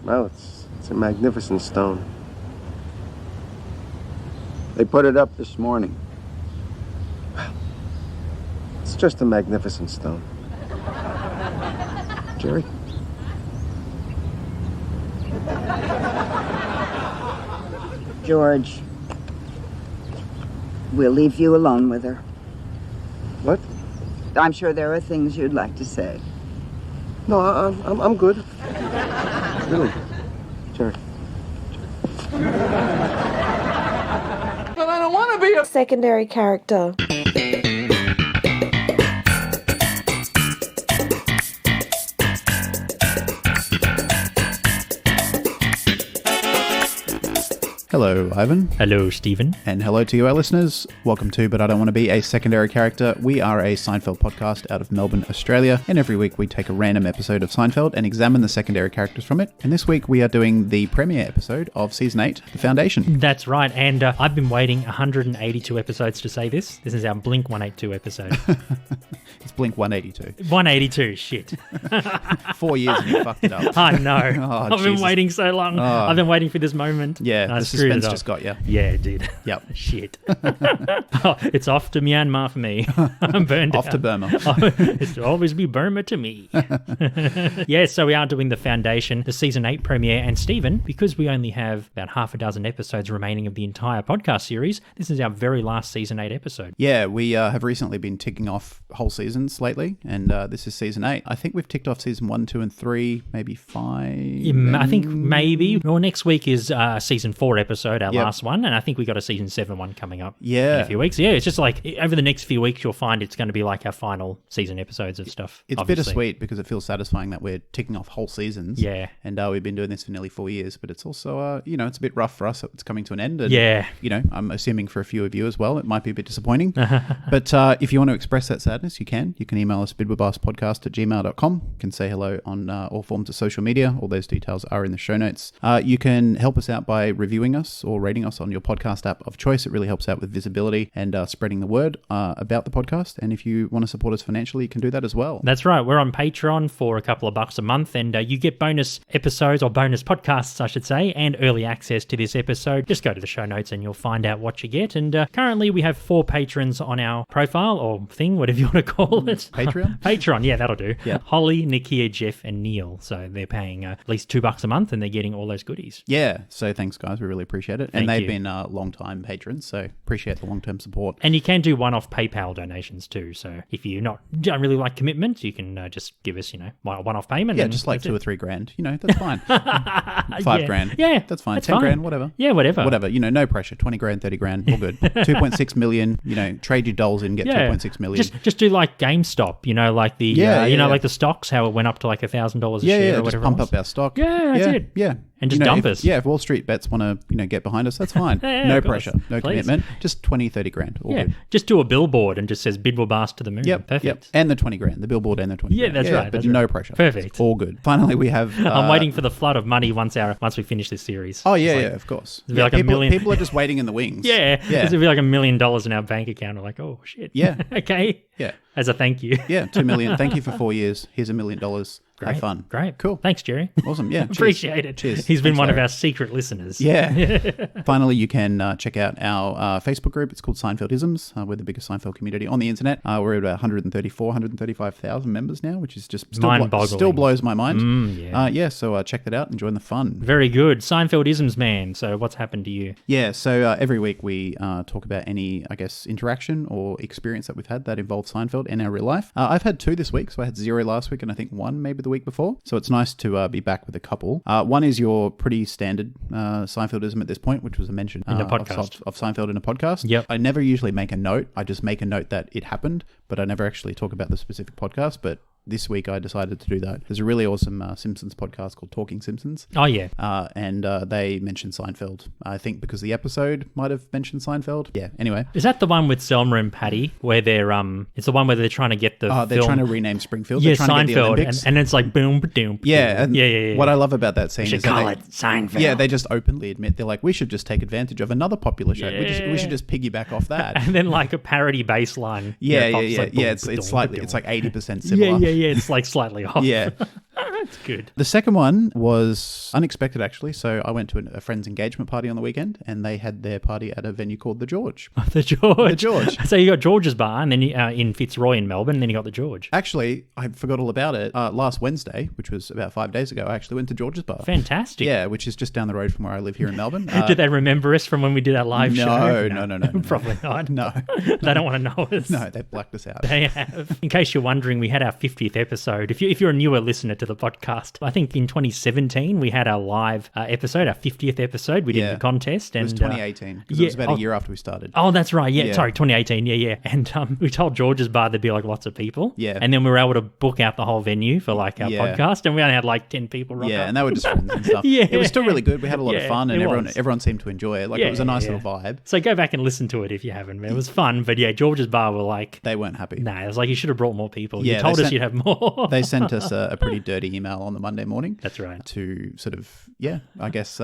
Well, it's a magnificent stone. They put it up this morning. Well, it's just a magnificent stone. Jerry? George, we'll leave you alone with her. What? I'm sure there are things you'd like to say. No, I'm good. Really, Jerry. But I don't want to be a secondary character. Hello, Ivan. Hello, Stephen. And hello to you, our listeners. Welcome to But I Don't Want to Be a Secondary Character. We are a Seinfeld podcast out of Melbourne, Australia, and every week we take a random episode of Seinfeld and examine the secondary characters from it. And this week we are doing the premiere episode of Season 8, The Foundation. That's right, and I've been waiting 182 episodes to say this. This is our Blink 182 episode. It's Blink 182. 182, shit. 4 years and you fucked it up. I know. Oh, I've been waiting so long. I've been waiting for this moment. Yeah, the suspense just got you. Yeah, it did. Yep. Shit. It's off to Myanmar for me. I'm burned Off out. to Burma. It'll always be Burma to me. Yeah, so we are doing The Foundation, the Season 8 premiere. And Stephen, because we only have about half a dozen episodes remaining of the entire podcast series, this is our very last Season 8 episode. Yeah, we have recently been ticking off whole seasons lately, and this is Season 8. I think we've ticked off Season 1, 2, and 3, maybe 5. Yeah, I think maybe. Well, next week is Season 4 episode, our last one, and I think we got a Season 7 one coming up in a few weeks. Yeah, it's just like over the next few weeks you'll find it's going to be like our final season episodes of stuff. It's obviously bittersweet because it feels satisfying that we're ticking off whole seasons. Yeah. And we've been doing this for nearly 4 years, but it's also, it's a bit rough for us. It's coming to an end. And, yeah. I'm assuming for a few of you as well, it might be a bit disappointing. But if you want to express that sadness, you can. You can email us bidwabastpodcast@gmail.com. You can say hello on all forms of social media. All those details are in the show notes. You can help us out by reviewing us or rating us on your podcast app of choice. It really helps out with visibility and spreading the word about the podcast. And if you want to support us financially, you can do that as well. That's right. We're on Patreon for a couple of bucks a month, and you get bonus episodes, or bonus podcasts, I should say, and early access to this episode. Just go to the show notes and you'll find out what you get. And currently we have 4 patrons on our profile or thing, whatever you want to call it. Patreon? Patreon, yeah, that'll do. Yeah. Holly, Nikia, Jeff, and Neil. So they're paying at least $2 a month, and they're getting all those goodies. Yeah. So thanks, guys. We really appreciate it. And Thank they've you. been long-time patrons, so appreciate the long-term support. And you can do one-off PayPal donations too. So if you don't really like commitment, you can just give us, a one-off payment. Yeah, and just like that's 2 it. or 3 grand. That's fine. 5 Yeah. grand. Yeah, That's fine. that's 10 fine. grand, whatever. Yeah, whatever. Whatever. No pressure. 20 grand, 30 grand, all good. 2.6 million, trade your dolls in, get 2.6 million. Just do like GameStop, like the like the stocks, how it went up to like $1,000 a share or just whatever. pump it was. up our stock. Yeah, that's it. Yeah. And just dump us. Yeah, if Wall Street bets want to, get behind us, that's fine. Yeah, no of course. pressure, no Please. commitment. Just 20, 30 grand. All Yeah, good. just do a billboard and just says bid will blast to the moon. Yep. Perfect. Yep. And the 20 grand, the billboard and the 20 Yeah, grand. that's right, But that's no right. pressure. Perfect. It's all good. Finally, we have... I'm waiting for the flood of money once we finish this series. Oh, yeah, of course. It'll be like $1 million. People are just waiting in the wings. Yeah. It'll be like $1 million in our bank account. We're like, oh, shit. Yeah. Okay. Yeah. As a thank you. Yeah, 2 million. Thank you for 4 years. Here's $1 million. Have fun. Great. Cool. Thanks, Jerry. Awesome. Yeah. Cheers. Appreciate it. Cheers. He's been Thanks, one of Larry. our secret listeners. Yeah. Finally, you can check out our Facebook group. It's called Seinfeldisms. We're the biggest Seinfeld community on the internet. We're at about 135,000 members now, which is just Mind-boggling. still blows my mind. Yeah. So check that out and join the fun. Very good. Seinfeldisms, man. So what's happened to you? Yeah, so every week we talk about any, interaction or experience that we've had that involves Seinfeld in our real life. I've had 2 this week, so I had 0 last week and I think 1 maybe the week before. So it's nice to be back with a couple. One is your pretty standard Seinfeldism at this point, which was a mention In a podcast. of Seinfeld in a podcast. Yep. I never usually make a note. I just make a note that it happened, but I never actually talk about the specific podcast. But this week I decided to do that. There's a really awesome Simpsons podcast called Talking Simpsons. Oh, yeah. And they mentioned Seinfeld. I think because the episode might have mentioned Seinfeld. Yeah, anyway. Is that the one with Selma and Patty where they're it's the one where they're trying to get the They're film? trying to rename Springfield. Yeah, They're trying to get the Seinfeld, Olympics. and it's like boom, boom. Yeah, and yeah. what I love about that scene We should is that call they- it Seinfeld. Yeah, they just openly admit they're like, we should just take advantage of another popular show. Yeah. We should just piggyback off that. And then like a parody bass line. Yeah. pops like, boom, It's boom, slightly, boom. it's like 80% similar. Yeah. It's like slightly off. Yeah. That's good. The second one was unexpected, actually. So I went to a friend's engagement party on the weekend, and they had their party at a venue called The George. The George. The George. So you got George's Bar, and then in Fitzroy in Melbourne, and then you got The George. Actually, I forgot all about it. Last Wednesday, which was about 5 days ago, I actually went to George's Bar. Fantastic. Yeah, which is just down the road from where I live here in Melbourne. Did they remember us from when we did our live show? No. Probably not. No. They don't want to know us. No, they blacked us out. They have. In case you're wondering, we had our 50th episode. If you're a newer listener to the podcast, I think in 2017 we had our live episode, our 50th episode. We did the contest. And, it was 2018, because it was about a year after we started. Oh, that's right. Yeah, sorry, 2018. Yeah. And we told George's Bar there'd be like lots of people. Yeah. And then we were able to book out the whole venue for like our podcast, and we only had like 10 people rock up. And they were just friends and stuff. Yeah. It was still really good. We had a lot of fun, and everyone seemed to enjoy it. Like, it was a nice little vibe. So go back and listen to it if you haven't, man. It was fun, but yeah, George's Bar were like... They weren't happy. Nah, it was like, you should have brought more people. Yeah, you told us you'd have more. They sent us a pretty dirty email on the Monday morning. That's right. To sort of, I guess,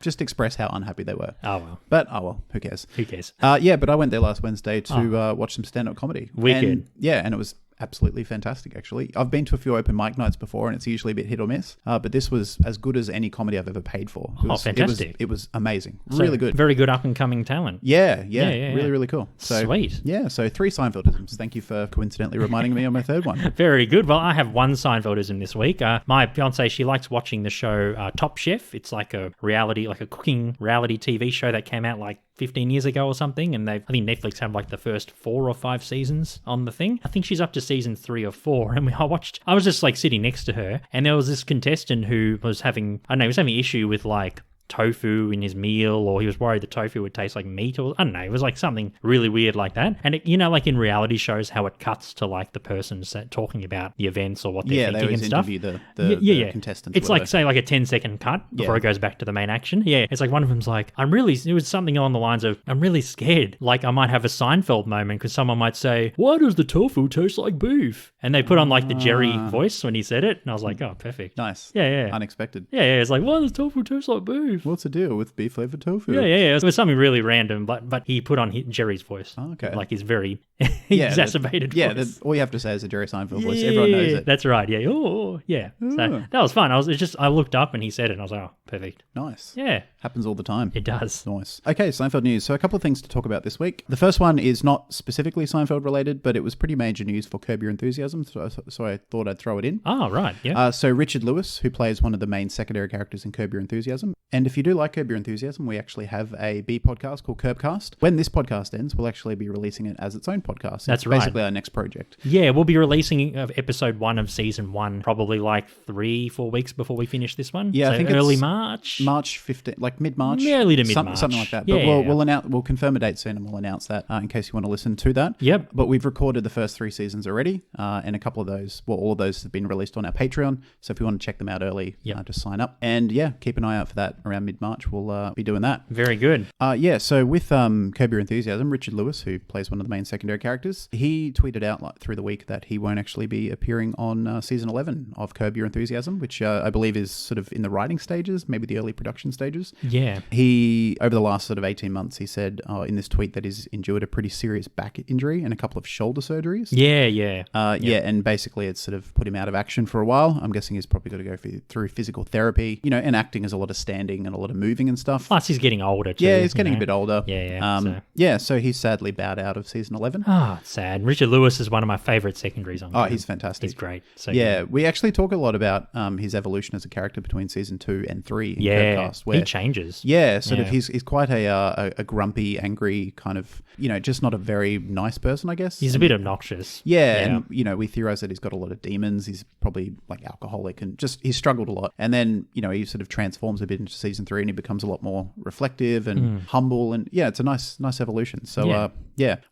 just express how unhappy they were. Oh, well. But, who cares? Who cares? But I went there last Wednesday to watch some stand-up comedy. Wicked. And it was absolutely fantastic, actually. I've been to a few open mic nights before, and it's usually a bit hit or miss. But this was as good as any comedy I've ever paid for. Fantastic. It was amazing. Really good. Very good up-and-coming talent. Yeah. Really, really cool. So, sweet. Yeah, so 3 Seinfeldisms. Thank you for coincidentally reminding me on my third one. Very good. Well, I have one Seinfeldism this week. My fiancée, she likes watching the show Top Chef. It's like a cooking reality TV show that came out like 15 years ago or something, and I think Netflix had like the first 4 or 5 seasons on the thing. I think she's up to season 3 or 4, and I was just like sitting next to her, and there was this contestant who was having issue with like tofu in his meal, or he was worried the tofu would taste like meat, or I don't know, it was like something really weird like that. And it, like in reality shows, how it cuts to like the person talking about the events or what they're thinking and stuff. They always interview the contestants. It's like, say, like a 10-second cut before it goes back to the main action. Yeah, it's like one of them's like, it was something along the lines of, I'm really scared. Like I might have a Seinfeld moment because someone might say, why does the tofu taste like beef? And they put on like the Jerry voice when he said it, and I was like, oh, perfect. Nice. Yeah. Unexpected. Yeah, it's like, why does tofu taste like beef? What's the deal with beef flavored tofu? Yeah. It was something really random, but he put on Jerry's voice. Oh, okay. Like his very exacerbated voice. All you have to say is a Jerry Seinfeld voice. Everyone knows it. That's right. Yeah. Oh, yeah. So that was fun. I looked up and he said it, and I was like, oh, perfect. Nice. Yeah. Happens all the time. It does. Nice. Okay, Seinfeld news. So a couple of things to talk about this week. The first one is not specifically Seinfeld related, but it was pretty major news for Curb Your Enthusiasm, so I thought I'd throw it in. Oh, right. Yeah. So Richard Lewis, who plays one of the main secondary characters in Curb Your Enthusiasm. And if you do like Curb Your Enthusiasm, we actually have a B podcast called Curbcast. When this podcast ends, we'll actually be releasing it as its own podcast. That's it's right. Basically our next project. Yeah, we'll be releasing episode 1 of season 1 probably like 3-4 weeks before we finish this one. Yeah, so I think early it's March. March 15th, like mid-March. Yeah, early to mid-March. Something like that. Yeah, But we'll confirm a date soon, and we'll announce that in case you want to listen to that. Yep. But we've recorded the first 3 seasons already, and a couple of those, all of those have been released on our Patreon. So if you want to check them out early, just sign up. And keep an eye out for that around mid-March. We'll be doing that. Very good. So with Curb Your Enthusiasm, Richard Lewis, who plays one of the main secondary characters, he tweeted out through the week that he won't actually be appearing on season 11 of Curb Your Enthusiasm, which I believe is sort of in the writing stages, maybe the early production stages. Yeah. He, over the last sort of 18 months, he said in this tweet that he's endured a pretty serious back injury and a couple of shoulder surgeries. Yeah. And basically it's sort of put him out of action for a while. I'm guessing he's probably got to go through physical therapy, and acting is a lot of standing and a lot of moving and stuff. Plus he's getting older too. Yeah, he's getting a bit older. Yeah. So he's sadly bowed out of season 11. Ah, sad. Richard Lewis is one of my favourite secondaries on. He's fantastic. He's great. So good. We actually talk a lot about his evolution as a character between season 2 and 3 in Curbcast, where he changes. Yeah, of he's quite a grumpy, angry kind of, just not a very nice person, I guess. He's a bit obnoxious. Yeah, and we theorize that he's got a lot of demons. He's probably like alcoholic and just he's struggled a lot. And then, he sort of transforms a bit into season 3 and he becomes a lot more reflective and humble, and it's a nice evolution. So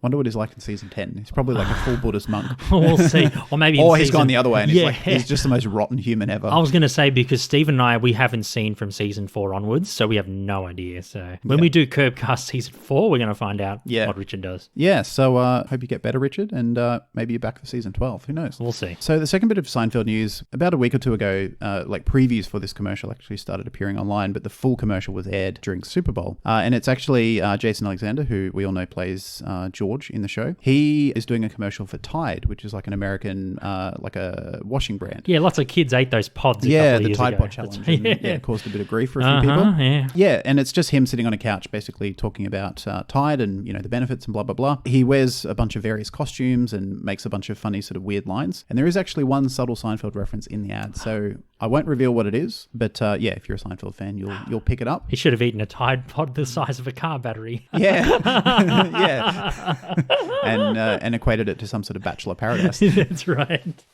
wonder what he's like in season 10. He's probably like a full Buddhist monk. We'll see. Or maybe he's gone the other way and he's just the most rotten human ever. I was going to say, because Steve and I, we haven't seen been from season 4 onwards, so we have no idea. So when we do Curbcast season 4, we're going to find out what Richard does. Yeah, so hope you get better, Richard, and maybe you're back for season 12. Who knows? We'll see. So the second bit of Seinfeld news, about a week or two ago, like previews for this commercial actually started appearing online, but the full commercial was aired during Super Bowl. And it's actually Jason Alexander, who we all know plays George in the show. He is doing a commercial for Tide, which is like an American, like a washing brand. Yeah, lots of kids ate those pods. Yeah, the years Tide ago. Pod challenge. And, it caused a bit of grief for a few people. Yeah. Yeah, and it's just him sitting on a couch basically talking about Tide and, the benefits and blah, blah, blah. He wears a bunch of various costumes and makes a bunch of funny sort of weird lines. And there is actually one subtle Seinfeld reference in the ad. So I won't reveal what it is, but if you're a Seinfeld fan, you'll pick it up. He should have eaten a Tide Pod the size of a car battery. Yeah. Yeah. And equated it to some sort of Bachelor paradise. That's right.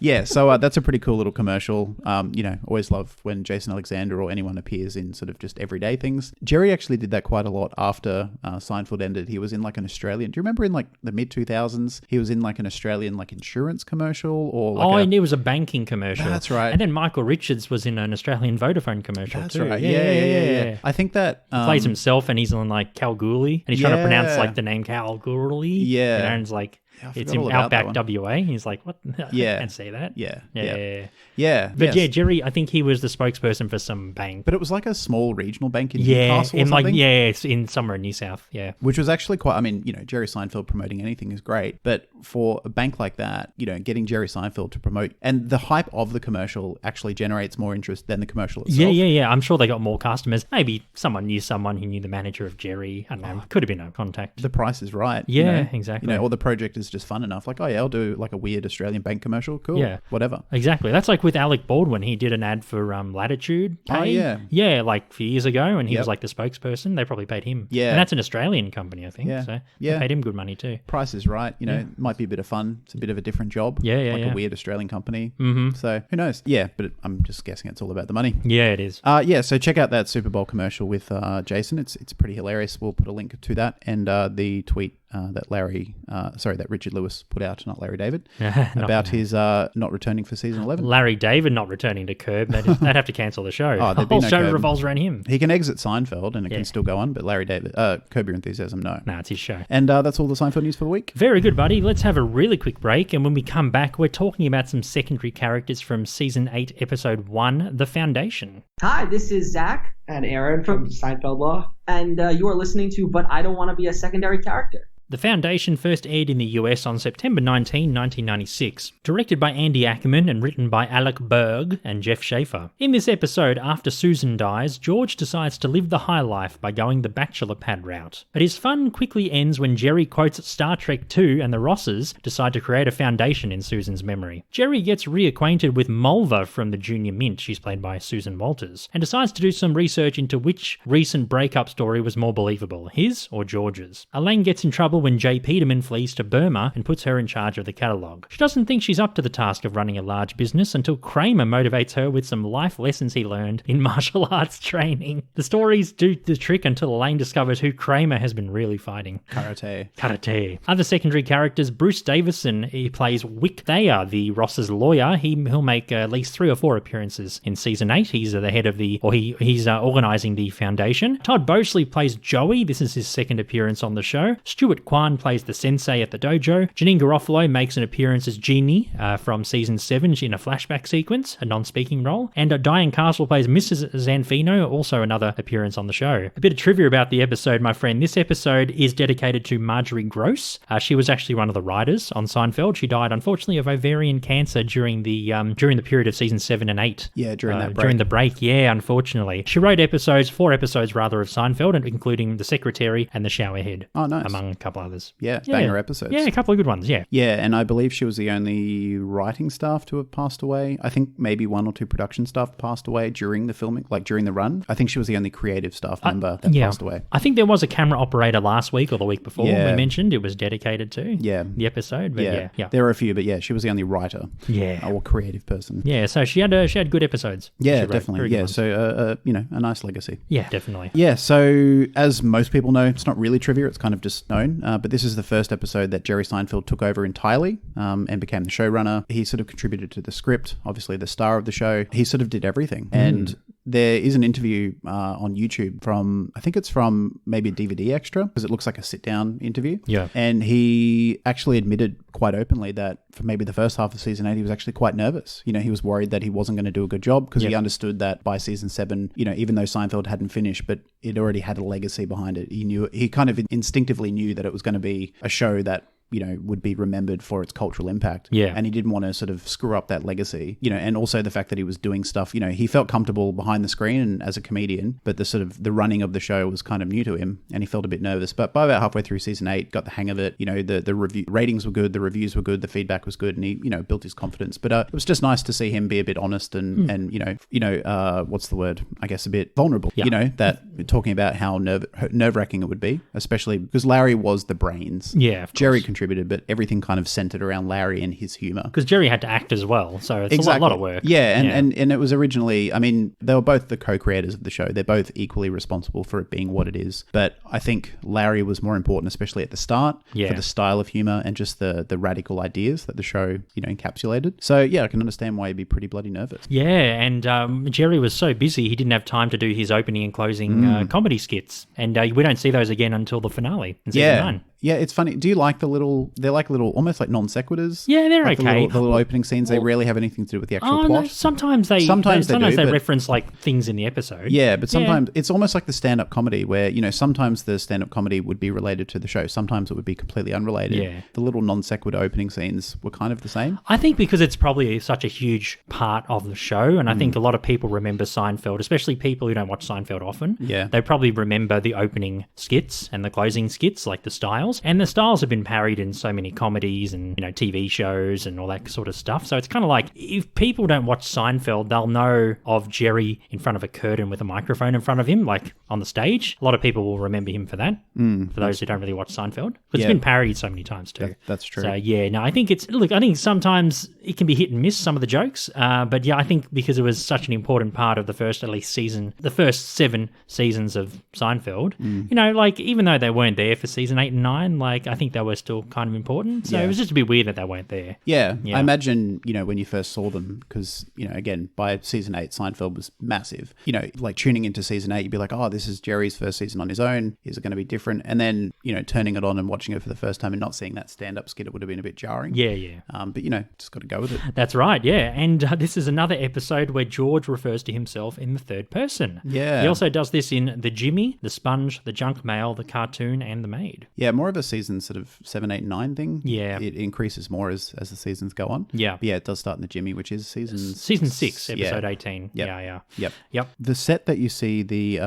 Yeah, so that's a pretty cool little commercial. Always love when Jason Alexander or anyone appears in sort of just everyday things. Jerry actually did that quite a lot after Seinfeld ended. He was in like an Australian, do you remember in like the mid-2000s, he was in like an Australian like insurance commercial or like and it was a banking commercial. That's right. And then Michael Richards was in an Australian Vodafone commercial That's too. right. Yeah. I think that... He plays himself and he's on like Kalgoorlie and he's trying to pronounce like the name Kalgoorlie. Yeah. And it's like... I it's forgot in all about that Outback WA. He's like, what? Yeah. I can't say that. Yeah. But Jerry, I think he was the spokesperson for some bank. But it was like a small regional bank in Newcastle or something? It's in somewhere in New South, Which was actually quite, Jerry Seinfeld promoting anything is great, but for a bank like that, getting Jerry Seinfeld to promote, and the hype of the commercial actually generates more interest than the commercial itself. Yeah. I'm sure they got more customers. Maybe someone who knew the manager of Jerry. I don't know. Could have been a contact. The price is right. Yeah, exactly. Or the project is just fun enough. Like, I'll do like a weird Australian bank commercial. Cool. Yeah. Whatever. Exactly. That's like with Alec Baldwin. He did an ad for Latitude Pay. Oh, yeah. Yeah, like a few years ago, and he was like the spokesperson. They probably paid him. Yeah. And that's an Australian company, I think. Yeah. So they paid him good money too. Price is right. It might be a bit of fun. It's a bit of a different job. Yeah. A weird Australian company. Mm-hmm. So who knows? Yeah, but I'm just guessing it's all about the money. Yeah, it is. So check out that Super Bowl commercial with Jason. It's pretty hilarious. We'll put a link to that and the tweet that Richard Lewis put out, not Larry David, about his not returning for season 11. Larry David not returning to Curb. They'd have to cancel the show. Oh, the whole show revolves around him. He can exit Seinfeld and it can still go on, but Larry David, Curb Your Enthusiasm, no. No, it's his show. And that's all the Seinfeld news for the week. Very good, buddy. Let's have a really quick break, and when we come back, we're talking about some secondary characters from season 8, episode 1, The Foundation. Hi, this is Zach. And Aaron from Seinfeld Law. And you are listening to But I Don't Want to Be a Secondary Character. The Foundation first aired in the US on September 19, 1996, directed by Andy Ackerman and written by Alec Berg and Jeff Schaefer. In this episode, after Susan dies, George decides to live the high life by going the bachelor pad route. But his fun quickly ends when Jerry quotes Star Trek II and the Rosses decide to create a foundation in Susan's memory. Jerry gets reacquainted with Mulva from the Junior Mint, she's played by Susan Walters, and decides to do some research into which recent breakup story was more believable, his or George's. Elaine gets in trouble when J. Peterman flees to Burma and puts her in charge of the catalogue. She doesn't think she's up to the task of running a large business until Kramer motivates her with some life lessons he learned in martial arts training. The stories do the trick until Elaine discovers who Kramer has been really fighting. Karate. Other secondary characters, Bruce Davison, he plays Wyck Thayer, the Ross's lawyer. He'll make at least 3 or 4 appearances in season 8. He's the head of he's organising the foundation. Todd Bosley plays Joey. This is his second appearance on the show. Stuart Kwan plays the Sensei at the dojo. Janine Garofalo makes an appearance as Jeannie from season 7 in a flashback sequence, a non-speaking role. And Diane Castle plays Mrs Zanfino, also another appearance on the show. A bit of trivia about the episode, my friend. This episode is dedicated to Marjorie Gross. She was actually one of the writers on Seinfeld. She died, unfortunately, of ovarian cancer during the period of season 7 and 8. Yeah, during that break. During the break, yeah, unfortunately. She wrote 4 episodes rather, of Seinfeld, including The Secretary and The Showerhead. Oh, nice. Among a couple others. Yeah, banger episodes. Yeah, a couple of good ones, yeah. Yeah, and I believe she was the only writing staff to have passed away. I think maybe 1 or 2 production staff passed away during the filming, like during the run. I think she was the only creative staff member that passed away. I think there was a camera operator last week or the week before we mentioned it was dedicated to the episode. But yeah. There were a few, but yeah, she was the only writer or creative person. Yeah, so she had good episodes. Yeah, definitely. Yeah, so, a nice legacy. Yeah, definitely. Yeah, so as most people know, it's not really trivia, it's kind of just known, but this is the first episode that Jerry Seinfeld took over entirely and became the showrunner. He sort of contributed to the script, obviously the star of the show. He sort of did everything. And there is an interview on YouTube from, I think it's from maybe a DVD extra, because it looks like a sit-down interview. Yeah. And he actually admitted quite openly that for maybe the first half of season 8, he was actually quite nervous. You know, he was worried that he wasn't going to do a good job, because he understood that by season 7, you know, even though Seinfeld hadn't finished, but it already had a legacy behind it. He kind of instinctively knew that it was going to be a show that, you know, would be remembered for its cultural impact. Yeah. And he didn't want to sort of screw up that legacy, you know, and also the fact that he was doing stuff, you know, he felt comfortable behind the screen and as a comedian, but the sort of the running of the show was kind of new to him, and he felt a bit nervous. But by about halfway through season 8, got the hang of it. You know, the review ratings were good, the reviews were good, the feedback was good, and he, you know, built his confidence. But it was just nice to see him be a bit honest and you know, what's the word? I guess a bit vulnerable. Yeah. You know, that talking about how nerve-wracking it would be, especially because Larry was the brains. Yeah, of Jerry course. contributed, but everything kind of centered around Larry and his humor. Because Jerry had to act as well, so it's a lot of work. Yeah, and it was originally, I mean, they were both the co-creators of the show. They're both equally responsible for it being what it is. But I think Larry was more important, especially at the start, for the style of humor and just the radical ideas that the show, you know, encapsulated. So yeah, I can understand why he'd be pretty bloody nervous. Yeah, and Jerry was so busy, he didn't have time to do his opening and closing comedy skits. And we don't see those again until the finale in season 9. Yeah, it's funny. Do you like they're like little, almost like non sequiturs? Yeah, they're like okay. The little opening scenes, they rarely have anything to do with the actual plot. No, sometimes they reference like things in the episode. Yeah, but sometimes it's almost like the stand-up comedy where, you know, sometimes the stand-up comedy would be related to the show. Sometimes it would be completely unrelated. Yeah. The little non sequitur opening scenes were kind of the same. I think because it's probably such a huge part of the show, and I think a lot of people remember Seinfeld, especially people who don't watch Seinfeld often. Yeah. They probably remember the opening skits and the closing skits, like the styles. And the styles have been parodied in so many comedies and, you know, TV shows and all that sort of stuff. So it's kind of like, if people don't watch Seinfeld, they'll know of Jerry in front of a curtain with a microphone in front of him, like on the stage. A lot of people will remember him for that, for those who don't really watch Seinfeld. But it's been parodied so many times too. That's true. So yeah, no, I think I think sometimes it can be hit and miss, some of the jokes. But yeah, I think because it was such an important part of the first, at least the first 7 seasons of Seinfeld, you know, like even though they weren't there for season 8 and 9, like I think they were still kind of important. So it was just a bit weird that they weren't there. Yeah, I imagine, you know, when you first saw them, because, you know, again, by season 8, Seinfeld was massive. You know, like tuning into season 8, you'd be like, oh, this is Jerry's first season on his own. Is it going to be different? And then, you know, turning it on and watching it for the first time and not seeing that stand-up skit, it would have been a bit jarring. Yeah. But, you know, just got to go with it. That's right, yeah. And this is another episode where George refers to himself in the third person. Yeah. He also does this in The Jimmy, The Sponge, The Junk Mail, The Cartoon, and The Maid. Yeah, more of a season sort of 7, 8, 9 thing. Yeah. It increases more as the seasons go on. Yeah. But yeah, it does start in the Jimmy, which is season 6, episode 18. Yep. Yeah. Yep. The set that you see the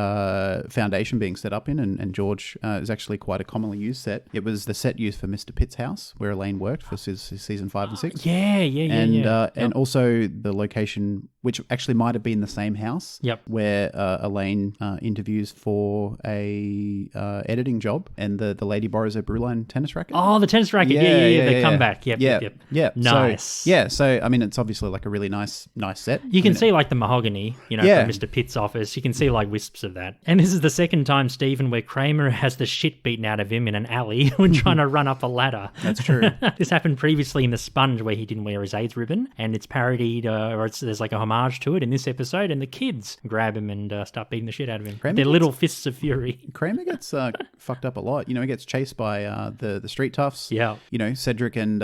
foundation being set up in, and George, is actually quite a commonly used set. It was the set used for Mr. Pitt's house, where Elaine worked for season 5 and 6. Yeah. And also the location, which actually might have been the same house. Yep. Where Elaine interviews for a editing job, and the lady borrows her Brewline tennis racket. Oh, the tennis racket. Yeah. The comeback. Yep. Nice. So I mean, it's obviously like a really nice set. You can see like the mahogany, you know, from Mr. Pitt's office. You can see like wisps of that. And this is the second time, Stephen, where Kramer has the shit beaten out of him in an alley when trying to run up a ladder. That's true. This happened previously in The Sponge, where he didn't wear his AIDS ribbon, and it's parodied, there's like a homage to it in this episode, and the kids grab him and start beating the shit out of him. They're little fists of fury. Kramer gets fucked up a lot. You know, he gets chased by the street toughs. Yeah. You know, Cedric and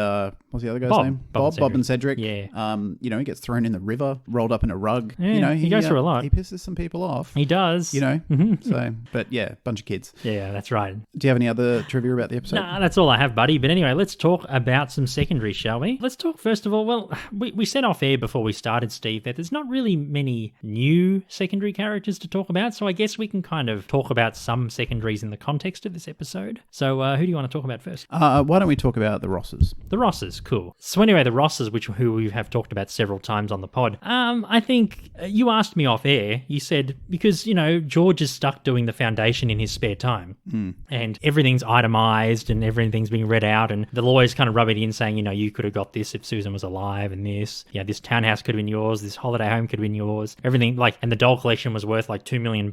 what's the other guy's Bob. name? Bob and Cedric. Yeah. You know, he gets thrown in the river, rolled up in a rug. Yeah, you know, he goes through a lot. He pisses some people off. He does. You know, so, but yeah, bunch of kids. Yeah, that's right. Do you have any other trivia about the episode? Nah, that's all I have, buddy. But anyway, let's talk about some secondaries, shall we? Let's talk first of all, well, we said off air before we started, Steve, that there's not really many new secondary characters to talk about, so I guess we can kind of talk about some secondaries in the context of this episode. So who do you want to talk about first? Why don't we talk about the Rosses? The Rosses, cool. So anyway, the Rosses, who we have talked about several times on the pod. I think you asked me off air, you said, because, you know, George is stuck doing the foundation in his spare time, and everything's itemized and everything's being read out, and the lawyer's kind of rubbing it in saying, you know, you could have got this if Susan was alive, and this townhouse could have been yours, this holiday home could have been yours, everything, like, and the doll collection was worth like $2 million,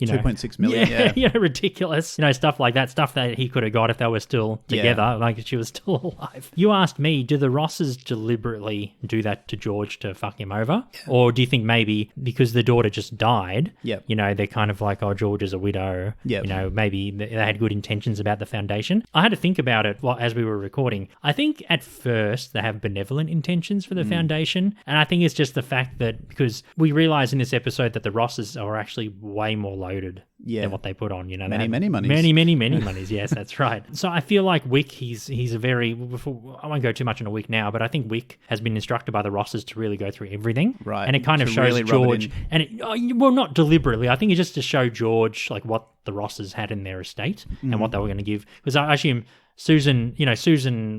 2.6 million, yeah. Ridiculous. Stuff like that, stuff that he could have got if they were still together, like if she was still alive. You asked me, do the Rosses deliberately do that to George to fuck him over? Yeah. Or do you think maybe because the daughter just died, they're kind of like, oh, George is a widow, maybe they had good intentions about the foundation? I had to think about it as we were recording. I think at first they have benevolent intentions for the foundation, and I think it's just the fact that because we realize in this episode that the Rosses are actually way more loaded than what they put on. Many monies. Many monies. Yes, that's right. So I feel like Wyck, he's a very. I won't go too much on a Wyck now, but I think Wyck has been instructed by the Rosses to really go through everything, right? And it kind of shows really George, and not deliberately. I think it's just to show George like what the Rosses had in their estate and what they were going to give. Because I assume Susan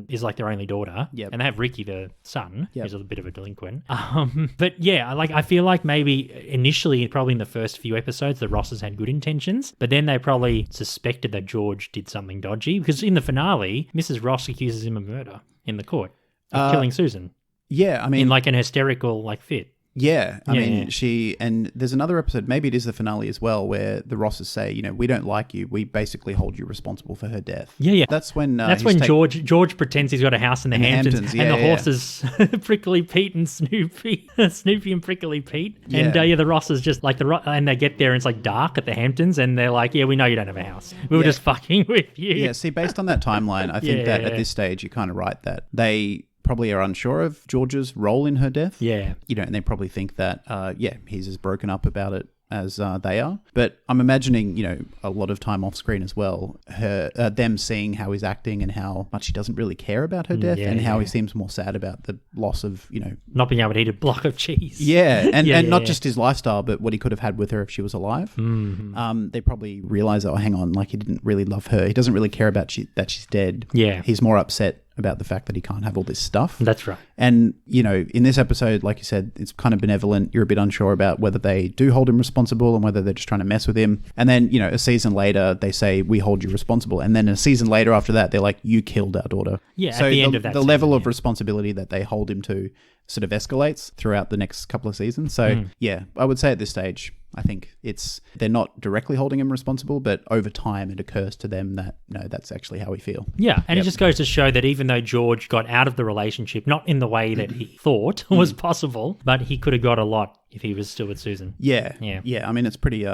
is like their only daughter, and they have Ricky, the son, who's a bit of a delinquent. But yeah, I feel like maybe initially, probably in the first few episodes, the Rosses had good intentions, but then they probably suspected that George did something dodgy, because in the finale, Mrs. Ross accuses him of murder in the court, of killing Susan. Yeah, I mean, in like an hysterical fit. Yeah, I mean, and there's another episode, maybe it is the finale as well, where the Rosses say, we don't like you. We basically hold you responsible for her death. Yeah. That's when George pretends he's got a house in the Hamptons and the horses, Prickly Pete and Snoopy, Snoopy and Prickly Pete. And the Rosses just like and they get there and it's like dark at the Hamptons and they're like, we know you don't have a house. We were just fucking with you. Yeah, see, based on that timeline, I think that at this stage you're kind of right that they probably are unsure of George's role in her death. Yeah. And they probably think that, he's as broken up about it as they are. But I'm imagining, a lot of time off screen as well, them seeing how he's acting and how much he doesn't really care about her death and how he seems more sad about the loss of, not being able to eat a block of cheese. Yeah. And not just his lifestyle, but what he could have had with her if she was alive. Mm-hmm. They probably realize, hang on, like he didn't really love her. He doesn't really care about that she's dead. Yeah. He's more upset about the fact that he can't have all this stuff. That's right. And, in this episode, like you said, it's kind of benevolent. You're a bit unsure about whether they do hold him responsible and whether they're just trying to mess with him. And then, a season later, they say, we hold you responsible. And then a season later after that, they're like, you killed our daughter. Yeah, so at the end of that the season, level of responsibility that they hold him to sort of escalates throughout the next couple of seasons. So, I would say at this stage, I think they're not directly holding him responsible, but over time it occurs to them that, that's actually how we feel. Yeah, and it just goes to show that even though George got out of the relationship, not in the way that he thought was possible, but he could have got a lot if he was still with Susan. Yeah. I mean, it's pretty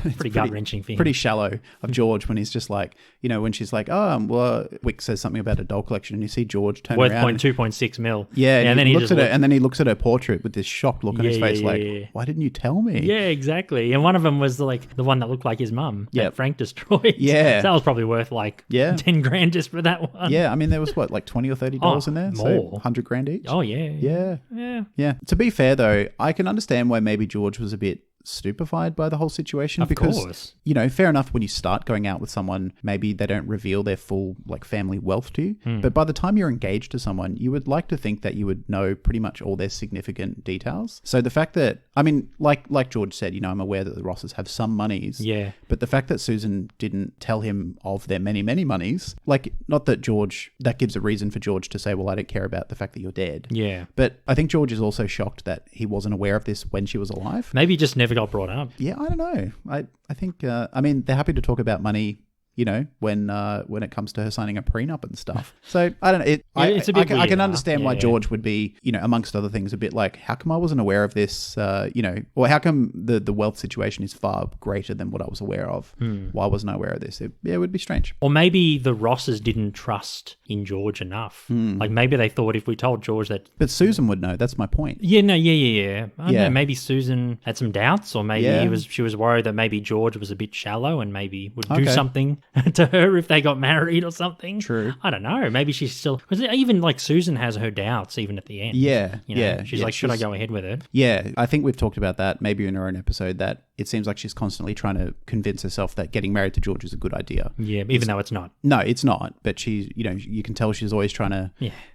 pretty gut-wrenching for him. Pretty shallow of George when he's just like, when she's like, Wyck says something about a doll collection and you see George turn worth around. 2.6 mil. Yeah, and then he looks at it and then he looks at her portrait with this shocked look on his face why didn't you tell me? Yeah, exactly. And one of them was like the one that looked like his mum that Frank destroyed. Yeah. So that was probably worth like 10 grand just for that one. Yeah, I mean, there was like $20 or $30 in there? More. So 100 grand each? Oh, yeah. Yeah. To be fair, though, I can understand why maybe George was a bit stupefied by the whole situation of course. Fair enough, when you start going out with someone, maybe they don't reveal their full like family wealth to you, but by the time you're engaged to someone, you would like to think that you would know pretty much all their significant details. So the fact that, I mean, like George said, I'm aware that the Rosses have some monies, but the fact that Susan didn't tell him of their many monies, like, not that that gives a reason for George to say, well, I don't care about the fact that you're dead, but I think George is also shocked that he wasn't aware of this when she was alive. Maybe he just never got brought up. Yeah, I don't know. I think, I mean, they're happy to talk about money, when it comes to her signing a prenup and stuff. So, I don't know. It's a bit weird, I can understand why George would be, amongst other things, a bit like, how come I wasn't aware of this, or how come the wealth situation is far greater than what I was aware of? Why wasn't I aware of this? It would be strange. Or maybe the Rosses didn't trust in George enough. Like, maybe they thought if we told George that... But Susan would know. That's my point. Yeah, no, yeah. I don't know, maybe Susan had some doubts, or maybe she was worried that maybe George was a bit shallow and maybe would do something to her if they got married or something. True. I don't know. Maybe she's still... Because even like Susan has her doubts even at the end. She's like, should I go ahead with it? Yeah, I think we've talked about that maybe in her own episode, that it seems like she's constantly trying to convince herself that getting married to George is a good idea. Yeah, even though it's not. No, it's not. But she's, you can tell she's always trying to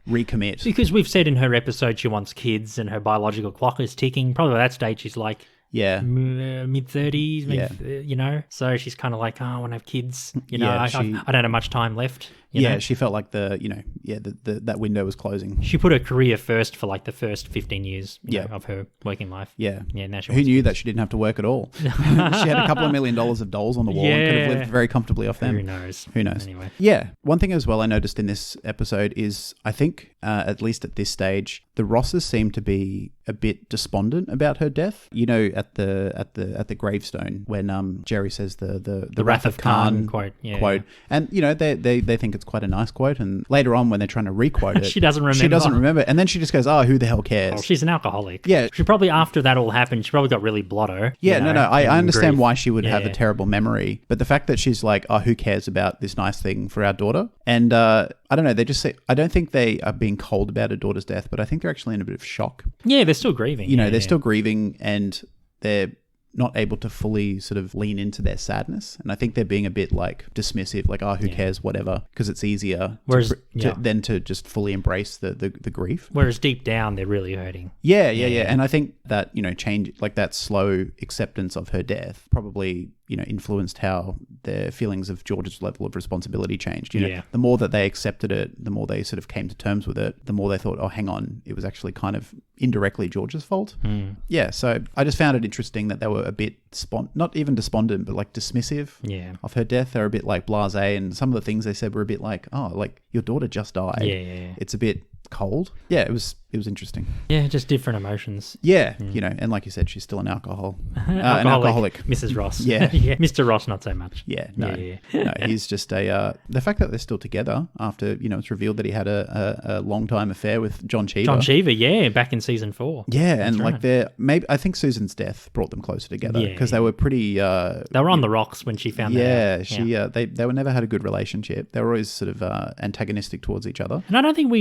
recommit. Because we've said in her episode she wants kids and her biological clock is ticking. Probably by that stage she's like, Yeah. mid-30s, you know? So she's kind of like, I want to have kids. You know, I don't have much time left. You know? She felt like that window was closing. She put her career first for like the first 15 years of her working life. Yeah. Yeah. Now Who knew that she didn't have to work at all? She had a couple of $1 million of dolls on the wall and could have lived very comfortably off them. Who knows? Anyway. Yeah. One thing as well I noticed in this episode is I think, at least at this stage, the Rosses seem to be a bit despondent about her death. You know, at the gravestone when Jerry says the Wrath of Khan quote. And you know, they think it's quite a nice quote, and later on when they're trying to re-quote it, she doesn't remember, and then she just goes, "Oh, who the hell cares?" Oh, she's an alcoholic. Yeah, she probably, after that all happened, she probably got really blotto. I understand why she would have a terrible memory, but the fact that she's like, "Oh, who cares about this nice thing for our daughter?" And I don't know, they just say, I don't think they are being cold about her daughter's death, but I think they're actually in a bit of shock. Yeah, they're still grieving. You know, they're still grieving, and they're not able to fully sort of lean into their sadness. And I think they're being a bit like dismissive, like, oh, who cares, whatever, because it's easier than to just fully embrace the grief. Whereas deep down, they're really hurting. Yeah. And I think that, you know, change, like that slow acceptance of her death probably, you know, influenced how their feelings of George's level of responsibility changed. You know, the more that they accepted it, the more they sort of came to terms with it, the more they thought, oh, hang on, it was actually kind of indirectly George's fault. Yeah, so I just found it interesting that they were a bit not even despondent, but like dismissive of her death. They're a bit like blasé, and some of the things they said were a bit like, oh, like your daughter just died. Yeah. It's a bit cold. Yeah, it was interesting. Yeah, just different emotions. Yeah, you know, and like you said, she's still an an alcoholic. Mrs. Ross. Yeah. Mr. Ross, not so much. Yeah, no, he's just the fact that they're still together after, you know, it's revealed that he had a long time affair with John Cheever. Back in season 4. Yeah, and right. I think Susan's death brought them closer together because they were pretty. They were on the rocks when she found that out. They were never had a good relationship. They were always sort of antagonistic towards each other. And I don't think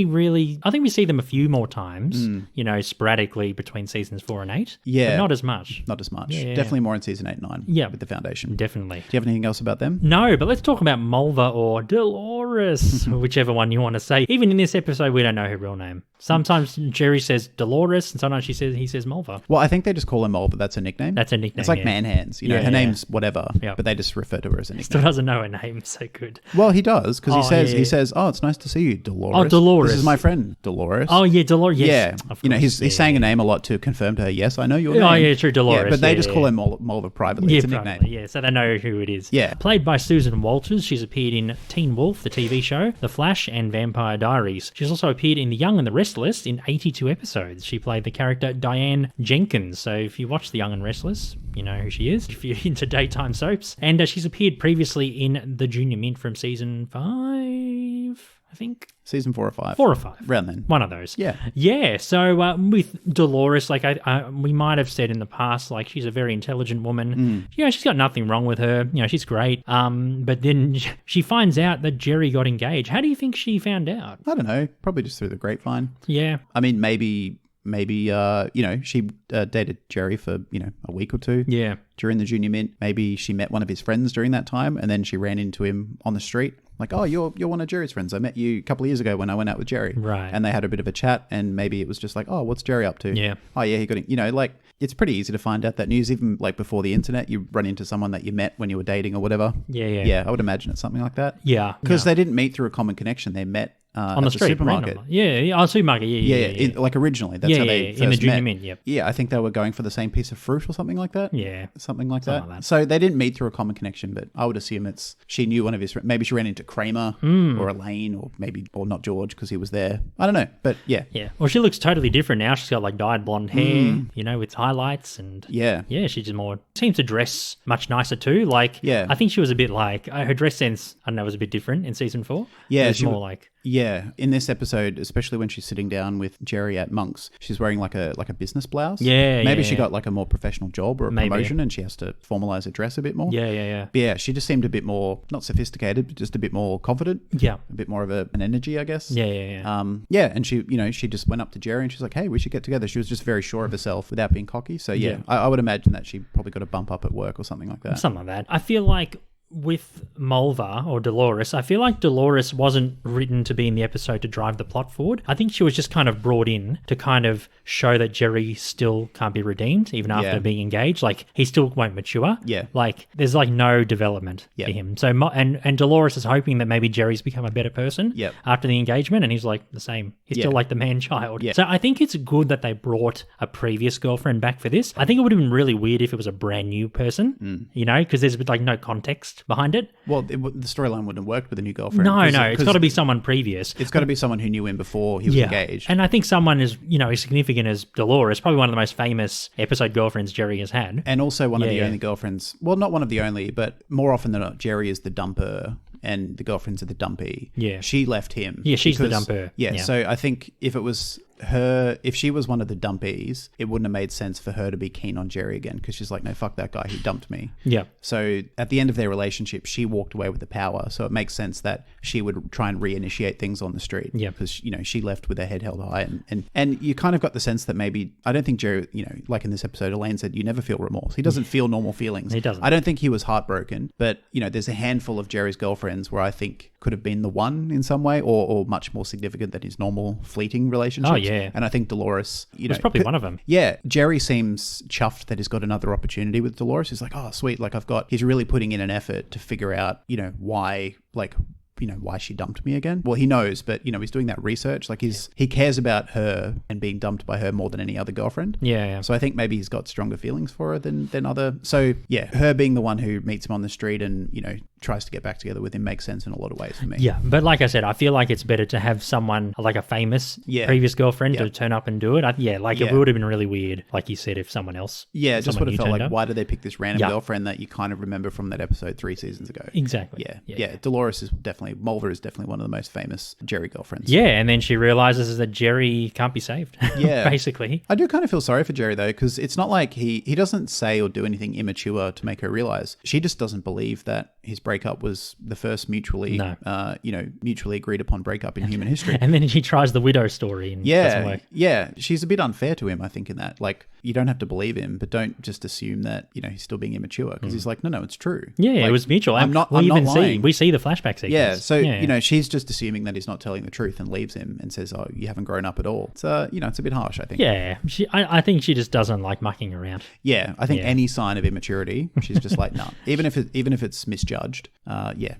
I think we see them a few more times, you know, sporadically between seasons 4 and 8. Yeah. But not as much. Not as much. Yeah. Definitely more in season 8 and 9. Yeah. With the Foundation. Definitely. Do you have anything else about them? No, but let's talk about Mulva or Delores, whichever one you want to say. Even in this episode, we don't know her real name. Sometimes Jerry says Delores, and sometimes he says Mulva. Well, I think they just call her Mulva. That's a nickname. That's a nickname. It's like man hands. You know, her name's whatever, but they just refer to her as a nickname. Still doesn't know her name. So good. Well, he does, because he says, "Oh, it's nice to see you, Delores." Oh, Delores. This is my friend, Dolores. Oh yeah, Dolores. Yes. Yeah, you know, he's saying a name a lot to confirm to her, yes, I know your name. Oh yeah, true, Dolores. Yeah, but they just call her Mulva privately. It's a nickname. Yeah, so they know who it is. Yeah. Played by Susan Walters, she's appeared in Teen Wolf, the TV show, The Flash, and Vampire Diaries. She's also appeared in The Young and the Restless in 82 episodes. She played the character Diane Jenkins. So if you watch The Young and Restless, you know who she is, if you're into daytime soaps. And she's appeared previously in The Junior Mint from season 5, I think. Season 4 or 5. 4 or 5. Around then. One of those. Yeah. Yeah. So with Delores, like we might have said in the past, like she's a very intelligent woman. You know, she's got nothing wrong with her. You know, she's great. But then she finds out that Jerry got engaged. How do you think she found out? I don't know. Probably just through the grapevine. Yeah. I mean, maybe you know, she dated Jerry for, you know, a week or two. Yeah. During the Junior Mint. Maybe she met one of his friends during that time, and then she ran into him on the street. Like, oh, you're one of Jerry's friends. I met you a couple of years ago when I went out with Jerry. Right. And they had a bit of a chat, and maybe it was just like, oh, what's Jerry up to? Yeah. Oh, yeah, he got, you know, like, it's pretty easy to find out that news, even like before the internet. You run into someone that you met when you were dating or whatever. Yeah. Yeah, I would imagine it's something like that. Yeah. Because they didn't meet through a common connection. They met on the street, supermarket. Yeah, supermarket. Yeah. Like originally, that's how they first in the Junior met. Mint. Yep. Yeah, I think they were going for the same piece of fruit or something like that. Yeah, something like that. So they didn't meet through a common connection, but I would assume she knew one of his. Maybe she ran into Kramer or Elaine, or not George because he was there. I don't know, but yeah. Well, she looks totally different now. She's got like dyed blonde hair, you know, with highlights and yeah. She just seems to dress much nicer too. Like I think she was a bit like her dress sense. I don't know, was a bit different in season 4. Yeah, it was more like. Yeah, in this episode, especially when she's sitting down with Jerry at Monk's, she's wearing like a business blouse. Yeah, maybe she got like a more professional job or a promotion, and she has to formalize her dress a bit more. Yeah. But yeah, she just seemed a bit more not sophisticated, but just a bit more confident. Yeah, a bit more of an energy, I guess. Yeah. And she just went up to Jerry and she's like, "Hey, we should get together." She was just very sure of herself without being cocky. So yeah. I would imagine that she probably got a bump up at work or something like that. Something like that. I feel like with Mulva or Delores, I feel like Delores wasn't written to be in the episode to drive the plot forward. I think she was just kind of brought in to kind of show that Jerry still can't be redeemed even after being engaged. Like, he still won't mature. Yeah. Like, there's like no development for him. So, and Delores is hoping that maybe Jerry's become a better person after the engagement, and he's like the same. He's still like the man-child. So I think it's good that they brought a previous girlfriend back for this. I think it would have been really weird if it was a brand new person, you know, because there's like no context behind it. Well, the storyline wouldn't have worked with a new girlfriend. No, it's got to be someone previous. It's got to be someone who knew him before he was engaged. And I think someone as, you know, as significant as Delores, probably one of the most famous episode girlfriends Jerry has had. And also one of the only girlfriends, well, not one of the only, but more often than not, Jerry is the dumper and the girlfriends are the dumpy. Yeah. She left him. Yeah, she's the dumper. Yeah, so I think if it was her, if she was one of the dumpies, it wouldn't have made sense for her to be keen on Jerry again, because she's like, no, fuck that guy, he dumped me. Yeah. So at the end of their relationship, she walked away with the power, so it makes sense that she would try and reinitiate things on the street. Yeah. Because, you know, she left with her head held high, and you kind of got the sense that maybe, I don't think Jerry, you know, like in this episode, Elaine said, you never feel remorse. He doesn't feel normal feelings. He doesn't. I don't think he was heartbroken, but, you know, there's a handful of Jerry's girlfriends where I think could have been the one in some way, or much more significant than his normal fleeting relationships. Oh, yeah. And I think Delores, you know, was probably one of them. Yeah, Jerry seems chuffed that he's got another opportunity with Delores. He's like, oh, sweet, like he's really putting in an effort to figure out, you know, why, like, you know, why she dumped me again. Well, he knows, but, you know, he's doing that research. Like, he cares about her and being dumped by her more than any other girlfriend. Yeah. So I think maybe he's got stronger feelings for her than other. So yeah, her being the one who meets him on the street and, you know, tries to get back together with him makes sense in a lot of ways for me. Yeah, but like I said, I feel like it's better to have someone like a famous previous girlfriend to turn up and do it. It would have been really weird, like you said, if someone else. Yeah, it just would have felt like, up. why did they pick this random girlfriend that you kind of remember from that episode 3 seasons ago? Exactly. Yeah. Delores is definitely, Mulva is definitely one of the most famous Jerry girlfriends. Yeah, and then she realizes that Jerry can't be saved. Yeah. Basically. I do kind of feel sorry for Jerry though, because it's not like he doesn't say or do anything immature to make her realize. She just doesn't believe that his breakup was the first mutually agreed upon breakup in human history. And then she tries the widow story and it doesn't work. Yeah, she's a bit unfair to him, I think, in that. Like, you don't have to believe him, but don't just assume that, you know, he's still being immature, because he's like, no, it's true. Yeah, like, it was mutual. I'm not lying. We see the flashback sequence. Yeah, so, you know, she's just assuming that he's not telling the truth and leaves him and says, oh, you haven't grown up at all. It's, you know, it's a bit harsh, I think. Yeah, I think she just doesn't like mucking around. Yeah, I think any sign of immaturity, she's just like, no. Even if it's misjudged,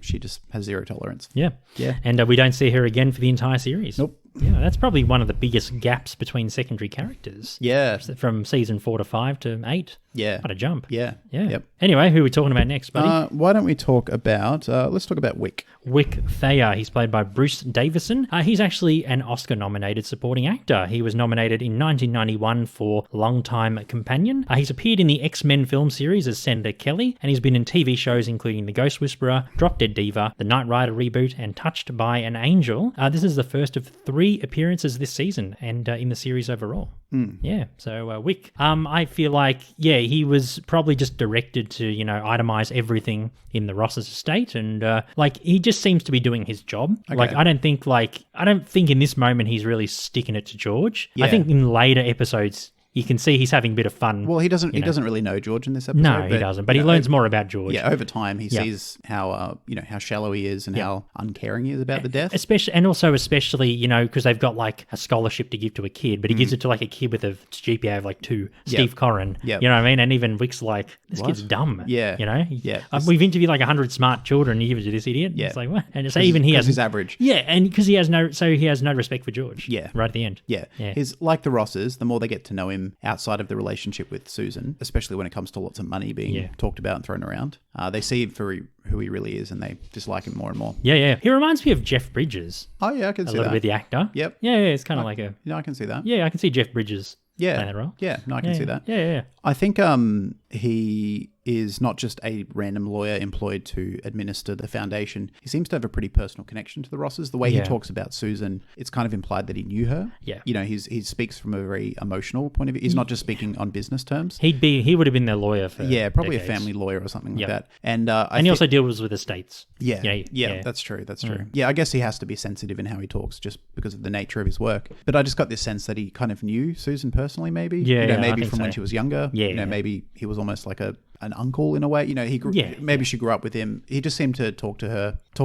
she just has zero tolerance. Yeah. And we don't see her again for the entire series. Nope. Yeah, that's probably one of the biggest gaps between secondary characters. Yeah. From season 4 to 5 to 8. Yeah. What a jump. Yeah. Yeah. Yep. Anyway, who are we talking about next, buddy? Why don't we talk about, let's talk about Wyck. Wyck Thayer. He's played by Bruce Davison. He's actually an Oscar-nominated supporting actor. He was nominated in 1991 for Longtime Companion. He's appeared in the X-Men film series as Senator Kelly, and he's been in TV shows including The Ghost Whisperer, Drop Dead Diva, The Knight Rider reboot, and Touched by an Angel. This is the first of 3 appearances this season and in the series overall. Yeah, so Wyck. I feel like, he was probably just directed to, you know, itemize everything in the Ross's estate, and he just seems to be doing his job. Okay. Like, I don't think in this moment he's really sticking it to George. Yeah. I think in later episodes you can see he's having a bit of fun. Well, he doesn't really know George in this episode. No, he doesn't. But he learns more about George. Yeah, over time he sees how how shallow he is and how uncaring he is about the death. Especially, you know, because they've got like a scholarship to give to a kid, but he gives it to like a kid with a GPA of like 2, Steve Corrin. You know what I mean? And even Wick's like, this kid's dumb. Yeah. You know? Yeah. We've interviewed like 100 smart children and you give it to this idiot. Yeah. It's like, what? And it's even he has his average. Yeah, and because he has no respect for George. Yeah. Right at the end. Yeah. He's like the Rosses, the more they get to know him outside of the relationship with Susan, especially when it comes to lots of money being talked about and thrown around, they see for who he really is and they dislike him more and more. Yeah. He reminds me of Jeff Bridges. Oh, yeah, I can see that. A little bit, the actor. Yep. Yeah, it's kind of like a... Yeah, I can see that. Yeah, I can see Jeff Bridges playing that role. Yeah, no, I can see that. Yeah. I think he is not just a random lawyer employed to administer the foundation. He seems to have a pretty personal connection to the Rosses. The way he talks about Susan, it's kind of implied that he knew her. Yeah. You know, he speaks from a very emotional point of view. He's not just speaking on business terms. He would have been their lawyer for probably decades. A family lawyer or something like that. And he also deals with estates. Yeah, that's true. Yeah, I guess he has to be sensitive in how he talks just because of the nature of his work. But I just got this sense that he kind of knew Susan personally, maybe. Maybe from when she was younger. Maybe he was almost like an uncle in a way. You know, she grew up with him. He just seemed to talk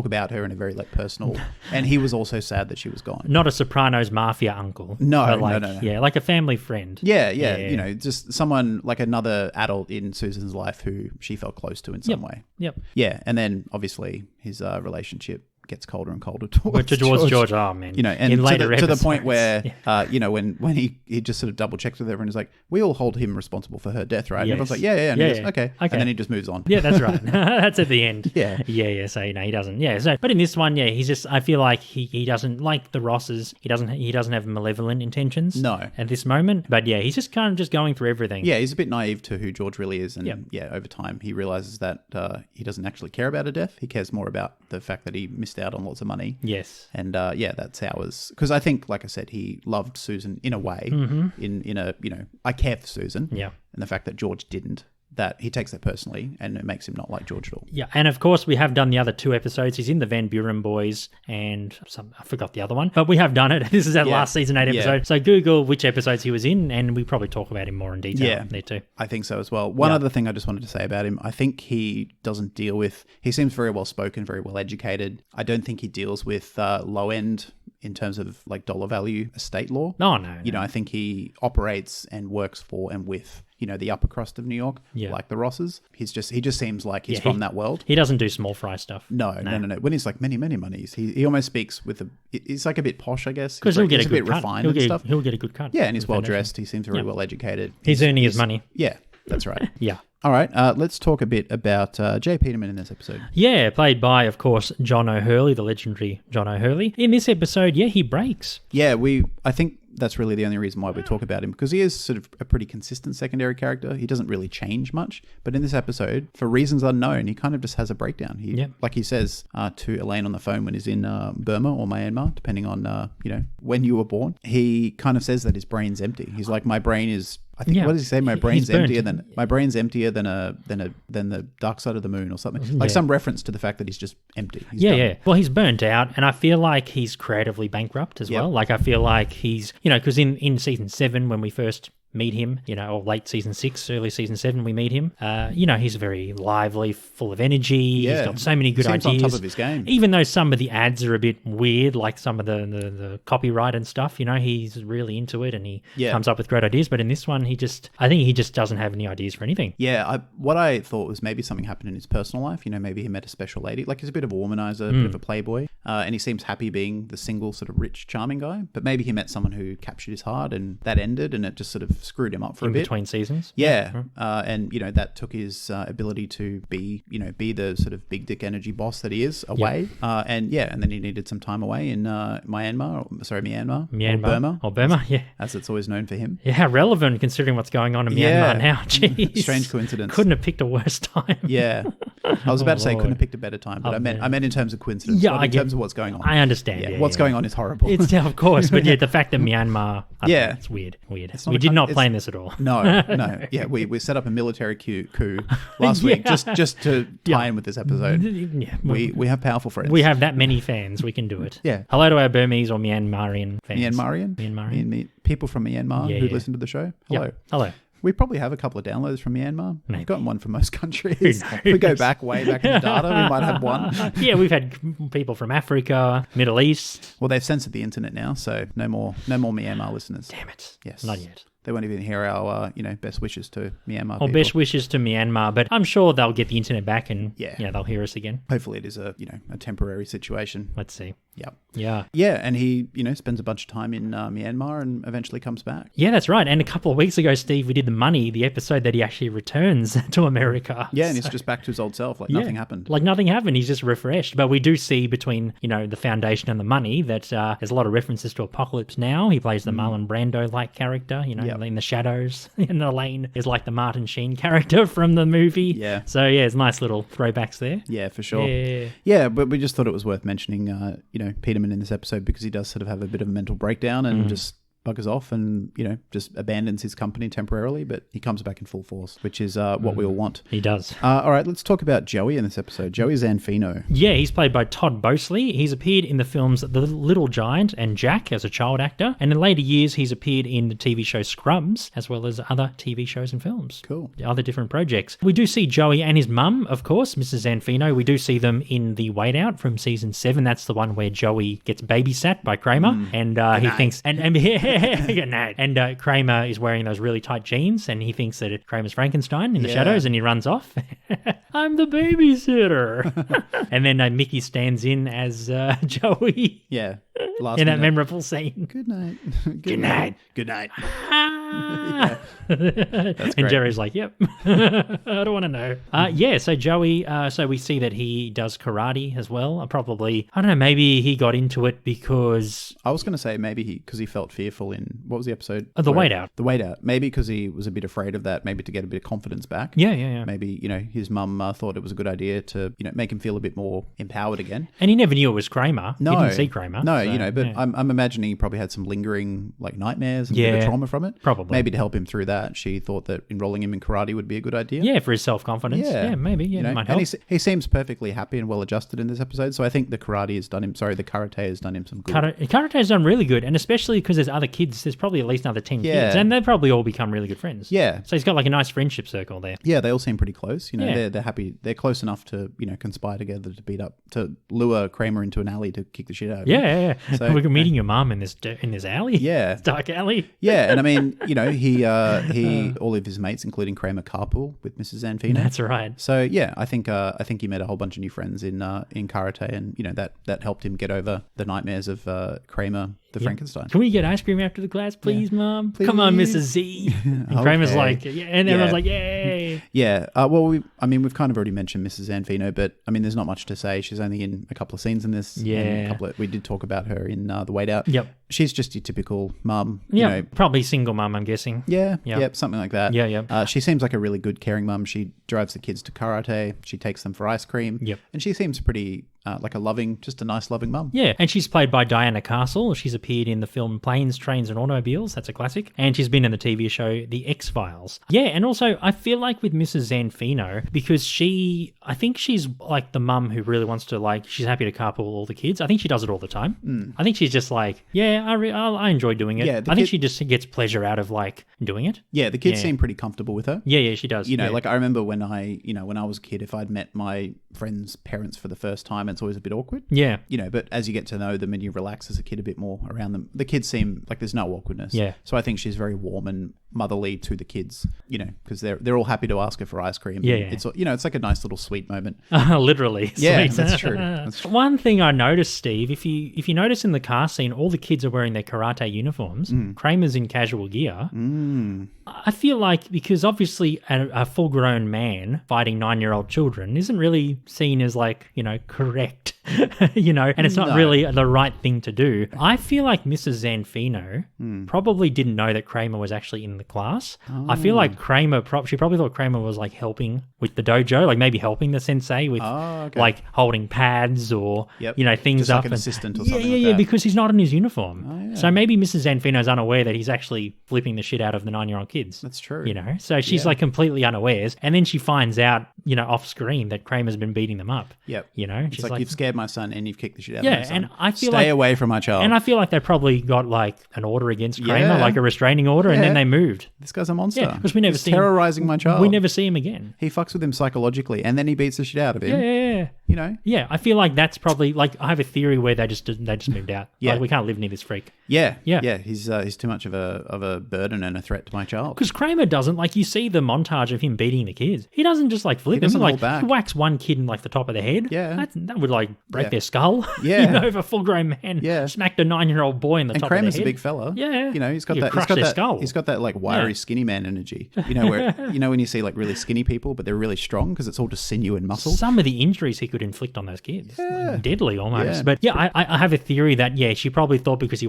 about her in a very like personal. And he was also sad that she was gone. Not a Sopranos mafia uncle. No, no. Yeah, like a family friend. Yeah. You know, just someone like another adult in Susan's life who she felt close to in some way. Yep. Yeah, and then obviously his relationship gets colder and colder towards George. Oh man, you know, and in later to the episodes. point where you know, when he just sort of double checks with everyone, he's like, we all hold him responsible for her death, right? And everyone's like, and he goes, okay, and then he just moves on. Yeah, that's right. That's at the end. Yeah. So he doesn't. Yeah. So, but in this one, he's just. I feel like he doesn't like the Rosses. He doesn't have malevolent intentions. No. At this moment, but he's just kind of just going through everything. Yeah, he's a bit naive to who George really is, and over time he realizes that he doesn't actually care about her death. He cares more about the fact that he missed out on lots of money. Yes. And that's how it was. Because I think, like I said, he loved Susan in a way. Mm-hmm. In a, you know, I care for Susan. Yeah. And the fact that George didn't, that he takes that personally, and it makes him not like George at all. Yeah, and of course we have done the other 2 episodes. He's in the Van Buren Boys, and I forgot the other one, but we have done it. This is our last season 8 episode. So Google which episodes he was in, and we probably talk about him more in detail there too. I think so as well. One other thing I just wanted to say about him, I think he doesn't deal with. He seems very well spoken, very well educated. I don't think he deals with low end in terms of like dollar value estate law. No. You know, I think he operates and works for and with, you know, the upper crust of New York, like the Rosses. He just seems like he's from that world. He doesn't do small fry stuff. No. When he's like many monies, he almost speaks with he's like a bit posh, I guess. Because he'll get a good bit cut. refined and stuff. He'll get a good cut. Yeah, and he's well dressed. He seems very well educated. He's earning his money. Yeah, that's right. Yeah. All right, let's talk a bit about Jay Peterman in this episode. Yeah, played by, of course, John O'Hurley, the legendary John O'Hurley. In this episode, he breaks. Yeah, I think that's really the only reason why we talk about him, because he is sort of a pretty consistent secondary character. He doesn't really change much, but in this episode, for reasons unknown, he kind of just has a breakdown. Like he says to Elaine on the phone when he's in Burma or Myanmar, depending on you know, when you were born, he kind of says that his brain's empty. He's like, my brain is. I think what does he say? My brain's emptier than the dark side of the moon or something. Like some reference to the fact that he's just empty. He's done. Well, he's burnt out, and I feel like he's creatively bankrupt as well. Like I feel like he's, you know, because in season 7 when we first meet him, you know, or late season 6, early season 7 we meet him. You know, he's very lively, full of energy. He's got so many good ideas. On top of his game. Even though some of the ads are a bit weird, like some of the copyright and stuff, you know, he's really into it and he comes up with great ideas. But in this one, I think he just doesn't have any ideas for anything. Yeah, what I thought was maybe something happened in his personal life. You know, maybe he met a special lady. Like he's a bit of a womanizer, a bit of a playboy. And he seems happy being the single, sort of rich, charming guy. But maybe he met someone who captured his heart and that ended and it just sort of screwed him up for a bit. Between seasons. Yeah. And, you know, that took his ability to be the sort of big dick energy boss that he is away. And then he needed some time away in Myanmar. Or Burma. Or Burma, as it's always known for him. Yeah, how relevant considering what's going on in Myanmar now. Jeez. Strange coincidence. Couldn't have picked a worse time. Yeah. I was about to say couldn't have picked a better time, but I meant in terms of coincidence, not in terms of what's going on. I understand. What's going on is horrible. It's of course, but the fact that Myanmar, it's weird. We did not plan this at all. No. Yeah, we set up a military coup last week just to tie in with this episode. Yeah, we have powerful friends. We have that many fans. We can do it. Yeah. Hello to our Burmese or Myanmarian fans. Myanmarian? People from Myanmar who listen to the show. Hello. Yep. Hello. We probably have a couple of downloads from Myanmar. Maybe. We've gotten one from most countries. If we go way back in the data, we might have one. Yeah, we've had people from Africa, Middle East. Well, they've censored the internet now, so no more Myanmar listeners. Damn it. Yes. Not yet. They won't even hear our, best wishes to Myanmar. Or best wishes to Myanmar, but I'm sure they'll get the internet back and they'll hear us again. Hopefully it is a temporary situation. Let's see. Yep. Yeah. Yeah, and he, spends a bunch of time in Myanmar and eventually comes back. Yeah, that's right. And a couple of weeks ago, Steve, we did the episode that he actually returns to America. Yeah, and he's just back to his old self, like nothing happened. Like nothing happened. He's just refreshed. But we do see between, the Foundation and the money that there's a lot of references to Apocalypse Now. He plays the Marlon Brando-like character, in the shadows. And Elaine is like the Martin Sheen character from the movie. Yeah. So, it's nice little throwbacks there. Yeah, for sure. Yeah. Yeah, but we just thought it was worth mentioning, Peterman in this episode because he does sort of have a bit of a mental breakdown and just buggers off and, just abandons his company temporarily, but he comes back in full force, which is what we all want. He does. All right, let's talk about Joey in this episode. Joey Zanfino. Yeah, he's played by Todd Bosley. He's appeared in the films The Little Giant and Jack as a child actor, and in later years he's appeared in the TV show Scrubs, as well as other TV shows and films. Cool. Other different projects. We do see Joey and his mum, of course, Mrs Zanfino. We do see them in The Wait Out from season 7. That's the one where Joey gets babysat by Kramer, and he thinks, good night. And Kramer is wearing those really tight jeans, and he thinks that Kramer's Frankenstein in the shadows, and he runs off. I'm the babysitter. And then Mickey stands in as Joey. Yeah. In that memorable scene. Good night. Good night. Good night. Yeah. That's great. And Jerry's like, yep. I don't want to know. So Joey, so we see that he does karate as well. Probably, I don't know, maybe he got into it because... I was going to say maybe because he felt fearful in, what was the episode? The Wait Out. The Wait Out. Maybe because he was a bit afraid of that, maybe to get a bit of confidence back. Yeah. Maybe, his mum thought it was a good idea to, make him feel a bit more empowered again. And he never knew it was Kramer. No. He didn't see Kramer. No, I'm imagining he probably had some lingering nightmares and a bit of trauma from it. Probably. Maybe to help him through that, she thought that enrolling him in karate would be a good idea. Yeah, for his self-confidence. Yeah, maybe. Yeah, it might help. And he seems perfectly happy and well adjusted in this episode, so I think the karate has done him some good. Karate has done really good, and especially because there's other kids. There's probably at least another 10 kids, and they probably all become really good friends. Yeah. So he's got like a nice friendship circle there. Yeah, they all seem pretty close. They're happy. They're close enough to, conspire together to lure Kramer into an alley to kick the shit out of him. Yeah. So, we're meeting your mum in this alley. Yeah. This dark alley. Yeah, and I mean, he all of his mates, including Kramer, carpool with Mrs Zanfino. That's right. So yeah, I think he met a whole bunch of new friends in karate, and that helped him get over the nightmares of Kramer, the Frankenstein. Can we get ice cream after the class, please, Mom? Please. Come on, Mrs. Z. And Kramer's like, and everyone's like, yay. Yeah. Well, we've kind of already mentioned Mrs. Zanfino, but I mean, there's not much to say. She's only in a couple of scenes in this. Yeah. We did talk about her in The Wait Out. Yep. She's just your typical mum. Yeah. Probably single mum, I'm guessing. Yeah. Yep. Something like that. Yeah. She seems like a really good, caring mum. She drives the kids to karate. She takes them for ice cream. Yep. And she seems pretty like just a nice, loving mum. Yeah, and she's played by Diana Castle. She's appeared in the film Planes, Trains and Automobiles. That's a classic. And she's been in the TV show The X-Files. Yeah, and also I feel like with Mrs. Zanfino, because I think she's like the mum who really wants to she's happy to carpool all the kids. I think she does it all the time. I think she's just like, I enjoy doing it. Yeah, I think she just gets pleasure out of doing it. Yeah, the kids seem pretty comfortable with her. Yeah, she does. I remember when I was a kid, if I'd met my friend's parents for the first time, it's always a bit awkward. Yeah. But as you get to know them and you relax as a kid a bit more around them, the kids seem like there's no awkwardness. Yeah. So I think she's very warm and motherly to the kids, because they're all happy to ask her for ice cream. Yeah. It's it's like a nice little sweet moment. Literally. Yeah, sweet. that's true. One thing I noticed, Steve, if you notice in the car scene, all the kids are wearing their karate uniforms. Kramer's in casual gear. I feel like because obviously a full-grown man fighting 9-year-old children isn't really seen as correct, and it's not really the right thing to do. I feel like Mrs. Zanfino probably didn't know that Kramer was actually in the class. I feel like she probably thought Kramer was helping with the dojo, maybe helping the sensei with holding pads or things just up. Like an assistant or something. Yeah, because he's not in his uniform. So maybe Mrs. Zanfino's unaware that he's actually flipping the shit out of the 9-year-old kids. That's true. So she's completely unawares, and then she finds out, off screen that Kramer's been beating them up. Yep. She's it's like you've scared my son and you've kicked the shit out of my son. And I feel Stay away from my child. And I feel like they probably got an order against Kramer, a restraining order, and then they moved. This guy's a monster. Yeah, because we never see terrorizing my child. We never see him again. He fucks with him psychologically, and then he beats the shit out of him. Yeah. Yeah, I feel like that's probably I have a theory where they just moved out. Yeah, we can't live near this freak. Yeah. He's too much of a burden and a threat to my child. Because Kramer doesn't you see the montage of him beating the kids. He doesn't just flip he doesn't him. hold back. He whacks one kid in the top of the head. Yeah, that would break their skull. Yeah, if a full grown man smacked a 9-year-old boy in the top of the head. And Kramer's a big fella. Yeah, he's got skull. He's got that wiry skinny man energy. Where when you see really skinny people, but they're really strong because it's all just sinew and muscle. Some of the injuries he could inflict on those kids, deadly almost. Yeah. But I have a theory that she probably thought because he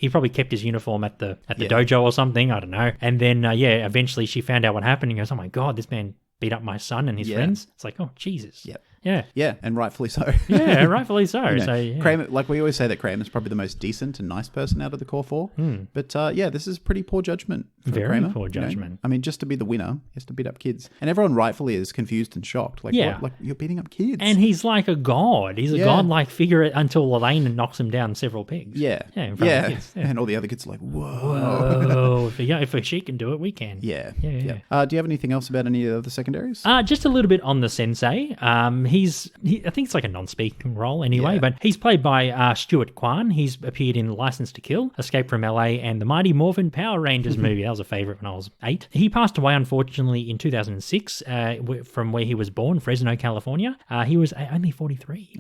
probably kept his uniform at the dojo or something. I don't know. And then eventually she found out what happened and goes, oh my God, this man beat up my son and his friends. It's oh Jesus. Yep. Yeah. Yeah, and rightfully so. Yeah, rightfully so. You know, So yeah. Kramer, like we always say that Kramer's probably the most decent and nice person out of the core four. But yeah, this is pretty poor judgment from Very Kramer. poor you know. judgment. I mean, just to be the winner, he has to beat up kids. And everyone rightfully is confused and shocked. Like, Yeah. what? Like, you're beating up kids? And he's like a god. He's a Yeah. godlike figure until Elaine knocks him down several pegs. Yeah. Yeah, in front of the kids. Yeah. And all the other kids are like, whoa. Oh, if she can do it, we can. Yeah. Yeah. Do you have anything else about any of the secondaries? Just a little bit on the Sensei. I think it's like a non-speaking role anyway, Yeah. but he's played by Stuart Kwan. He's appeared in License to Kill, Escape from LA, and the Mighty Morphin Power Rangers movie. That was a favourite when I was 8. He passed away, unfortunately, in 2006 from where he was born, Fresno, California. He was only 43.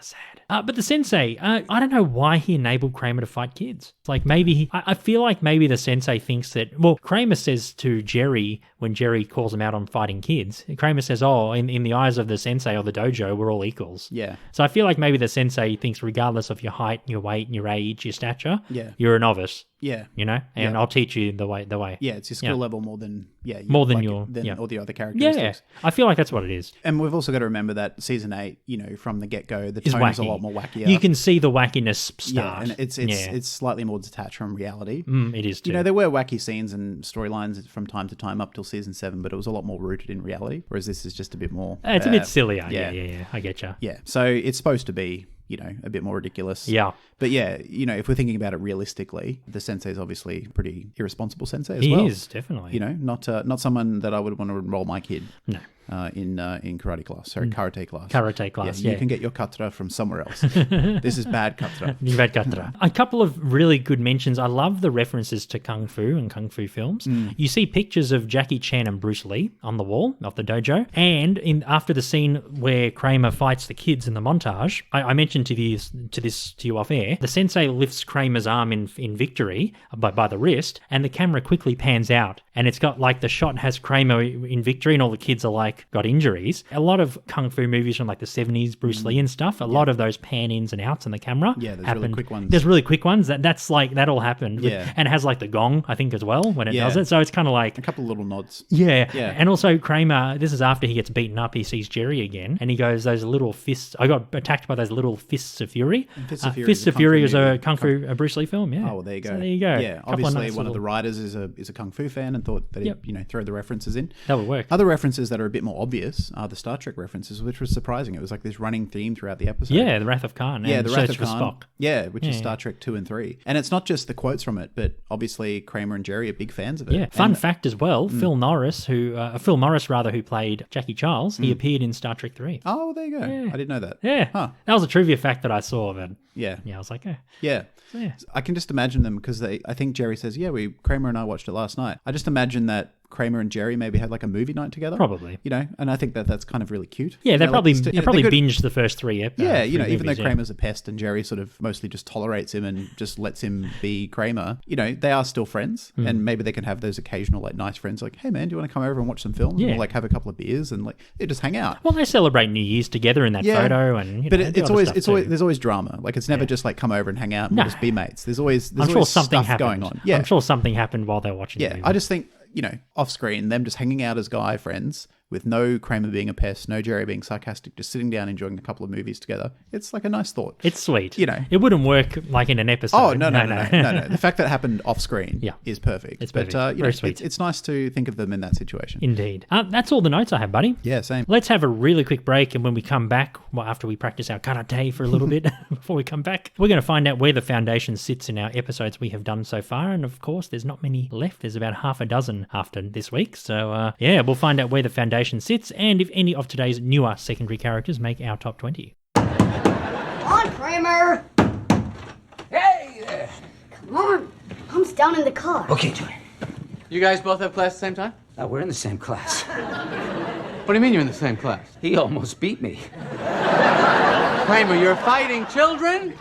Sad. But the Sensei, I don't know why he enabled Kramer to fight kids. It's like maybe I feel like maybe the Sensei thinks that, well, Kramer says to Jerry when Jerry calls him out on fighting kids, Kramer says, oh, in the eyes of the Sensei or the dojo, we're all equals. Yeah. So I feel like maybe the Sensei thinks regardless of your height, your weight, your age, your stature, Yeah. you're a novice. Yeah. You know, and Yeah. I'll teach you the way. Yeah, it's your skill level more than More than all the other Yeah, characteristics. I feel like that's what it is. And we've also got to remember that season 8, you know, from the get-go, the It's tone is a wacky. lot more wackier. You can see the wackiness yeah, start. and it's slightly more detached from reality. It is too. You know, there were wacky scenes and storylines from time to time up till season 7, but it was a lot more rooted in reality. Whereas this is just a bit more. It's a bit sillier. yeah. Yeah. I get you. Yeah, so it's supposed to be, you know, a bit more ridiculous. Yeah. But yeah, you know, if we're thinking about it realistically, the sensei is obviously a pretty irresponsible sensei as He well. is, definitely. You know, not someone that I would want to enroll my kid. No. In karate class, sorry, karate class. Karate class, You yeah. can get your katra from somewhere else. This is bad katra. Bad katra. A couple of really good mentions. I love the references to Kung Fu and Kung Fu films. You see pictures of Jackie Chan and Bruce Lee on the wall of the dojo. And after the scene where Kramer fights the kids in the montage, I mentioned to you off air, the sensei lifts Kramer's arm in victory by the wrist, and the camera quickly pans out. And it's got like the shot has Kramer in victory and all the kids are like got injuries. A lot of Kung Fu movies from like the 70s, Bruce Lee and stuff, a lot of those pan-ins and outs in the camera. Yeah, there's really quick ones. There's really quick ones. That's like, that all happened. Yeah. And it has like the gong, I think, as well when it Yeah. does it. So it's kind of like... A couple of little nods. Yeah. Yeah. And also Kramer, this is after he gets beaten up, he sees Jerry again, and he goes, those little fists, I got attacked by those little fists of fury. Fists of Fury is a Kung Fu Bruce Lee film, yeah. Oh, well, there you go. So there you go. Yeah, Couple obviously nice one of the little- writers is a Kung Fu fan and thought that Yep. he'd, throw the references in. That would work. Other references that are a bit more obvious are the Star Trek references, which was surprising. It was like this running theme throughout the episode. Yeah, the Wrath of Khan. Yeah, and the Wrath Search of for Khan. Spock. Yeah, which is Yeah. Star Trek 2 and 3. And it's not just the quotes from it, but obviously Kramer and Jerry are big fans of it. Yeah, fun And- fact as well, Phil Morris, who played Jackie Charles, he appeared in Star Trek 3. Oh, well, there you go. Yeah. I didn't know that. Yeah, Huh. that was a trivia fact that I saw of it. Yeah. Yeah, I was like, eh. Yeah. Yeah. I can just imagine them because I think Jerry says, yeah, Kramer and I watched it last night. I just imagine that Kramer and Jerry maybe had like a movie night together. Probably. And I think that's kind of really cute. Yeah, they probably they're binged the first three episodes. Yeah, even though Kramer's a pest and Jerry sort of mostly just tolerates him and just lets him be Kramer, they are still friends, and maybe they can have those occasional like nice friends like, hey man, do you want to come over and watch some films? Yeah. And we'll like have a couple of beers and like just hang out. Well, they celebrate New Year's together in that photo, and but do it's other always stuff too. there's always drama. Like it's never just like come over and hang out and No. we'll just be mates. There's always I'm sure something stuff happened. going on. Yeah, I'm sure something happened while they were watching. yeah. the movie. I just think off screen, them just hanging out as guy friends with no Kramer being a pest, no Jerry being sarcastic, just sitting down enjoying a couple of movies together. It's like a nice thought. It's sweet. It wouldn't work like in an episode. Oh no. The fact that it happened off screen is perfect. It's but perfect. Very sweet. It's nice to think of them in that situation. Indeed. That's all the notes I have, buddy. Yeah, same. Let's have a really quick break, and when we come back, after we practice our karate for a little bit before we come back, we're going to find out where the foundation sits in our episodes we have done so far. And of course, there's not many left. There's about half a dozen after this week. So we'll find out where the foundation sits and if any of today's newer secondary characters make our top 20. On, Kramer! Hey there! Come on. Mom's down in the car. Okay, Johnny. You guys both have class at the same time? We're in the same class. What do you mean you're in the same class? He almost beat me. Kramer, you're fighting children?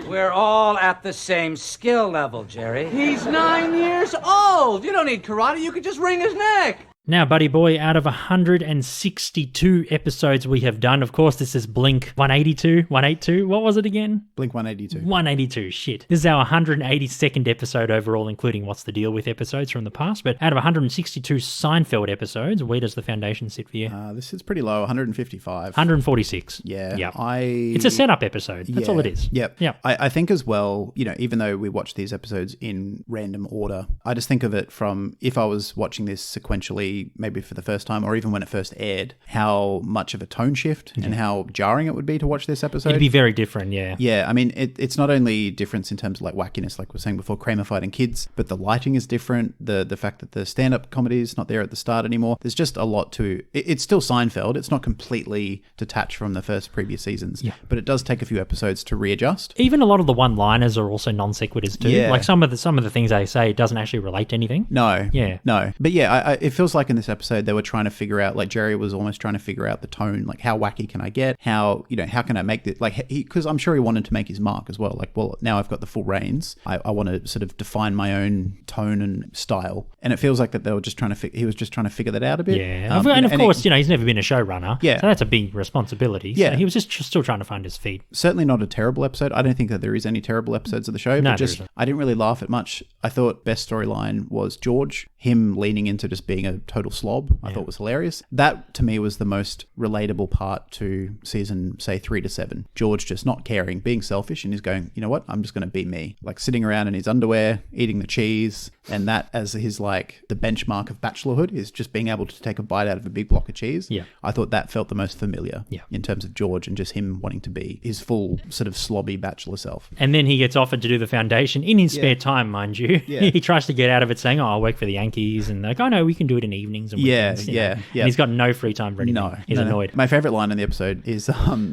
We're all at the same skill level, Jerry. He's 9 years old. You don't need karate. You could just wring his neck. Now, buddy boy, out of 162 episodes we have done, of course, this is Blink 182, 182. What was it again? Blink 182. 182, shit. This is our 182nd episode overall, including What's the Deal with episodes from the past. But out of 162 Seinfeld episodes, where does the foundation sit for you? This is pretty low, 155. 146. Yeah. Yep. It's It's a setup episode. That's all it is. Yep. Yep. I think as well, even though we watch these episodes in random order, I just think of it from if I was watching this sequentially, maybe for the first time or even when it first aired, how much of a tone shift and how jarring it would be to watch this episode. It'd be very different, yeah. Yeah, I mean, it's not only difference in terms of like wackiness, like we were saying before, Kramer fighting kids, but the lighting is different. The fact that the stand-up comedy is not there at the start anymore. There's just a lot to it's still Seinfeld. It's not completely detached from the first previous seasons, but it does take a few episodes to readjust. Even a lot of the one-liners are also non sequiturs too. Yeah. Like some of the things they say doesn't actually relate to anything. No. Yeah. No. But yeah, it feels like in this episode they were trying to figure out, like Jerry was almost trying to figure out the tone, like how wacky can I get? How can I make this, like, because I'm sure he wanted to make his mark as well. Like, well, now I've got the full reins. I want to sort of define my own tone and style. And it feels like that they were just trying to, he was just trying to figure that out a bit. Yeah. And of course, he's never been a showrunner. Yeah. So that's a big responsibility. Yeah. So he was just still trying to find his feet. Certainly not a terrible episode. I don't think that there is any terrible episodes of the show. No, but just, I didn't really laugh at much. I thought best storyline was George. Him leaning into just being a total slob, I thought was hilarious. That, to me, was the most relatable part to season, say, 3 to 7. George just not caring, being selfish, and he's going, you know what, I'm just going to be me. Like, sitting around in his underwear, eating the cheese, and that as his, like, the benchmark of bachelorhood is just being able to take a bite out of a big block of cheese. Yeah. I thought that felt the most familiar in terms of George and just him wanting to be his full sort of slobby bachelor self. And then he gets offered to do the foundation in his spare time, mind you. Yeah. He tries to get out of it saying, I'll work for the Yankees. And they're like, oh, no, we can do it in evenings and weekends. Yeah. And he's got no free time for anything. No, he's annoyed. My favorite line in the episode is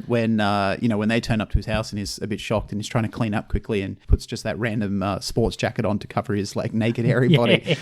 when they turn up to his house and he's a bit shocked and he's trying to clean up quickly and puts just that random sports jacket on to cover his like naked hairy body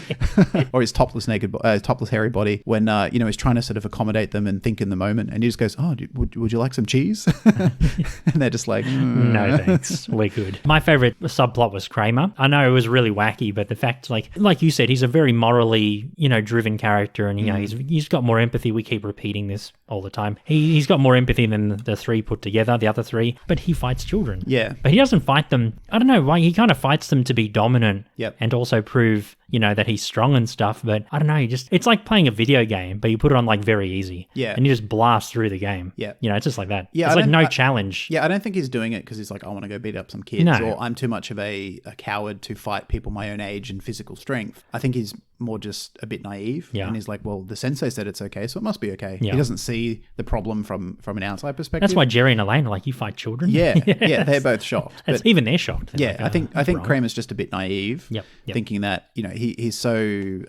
or his topless hairy body when he's trying to sort of accommodate them and think in the moment, and he just goes, oh, would you like some cheese? And they're just like, no thanks, we're good. My favorite subplot was Kramer. I know it was really wacky, but the fact, like you said, he's a very morally driven character, and he's got more empathy. We keep repeating this all the time. He's got more empathy than the three put together, the other three, but he fights children. Yeah. But he doesn't fight them, I don't know why, he kind of fights them to be dominant and also prove that he's strong and stuff, but I don't know, it's like playing a video game, but you put it on like very easy. Yeah. And you just blast through the game. Yeah. It's just like that. Yeah. It's like no challenge. Yeah, I don't think he's doing it because he's like, I want to go beat up some kids, or I'm too much of a coward to fight people my own age and physical strength. I think he's more just a bit naive. Yeah. And he's like, well, the sensei said it's okay, so it must be okay. Yeah. He doesn't see the problem from an outside perspective. That's why Jerry and Elaine are like, you fight children? Yeah. Yeah, they're both shocked. Even they're shocked. They're yeah, like, I think Kramer's just a bit naive, Yep. thinking that, he's so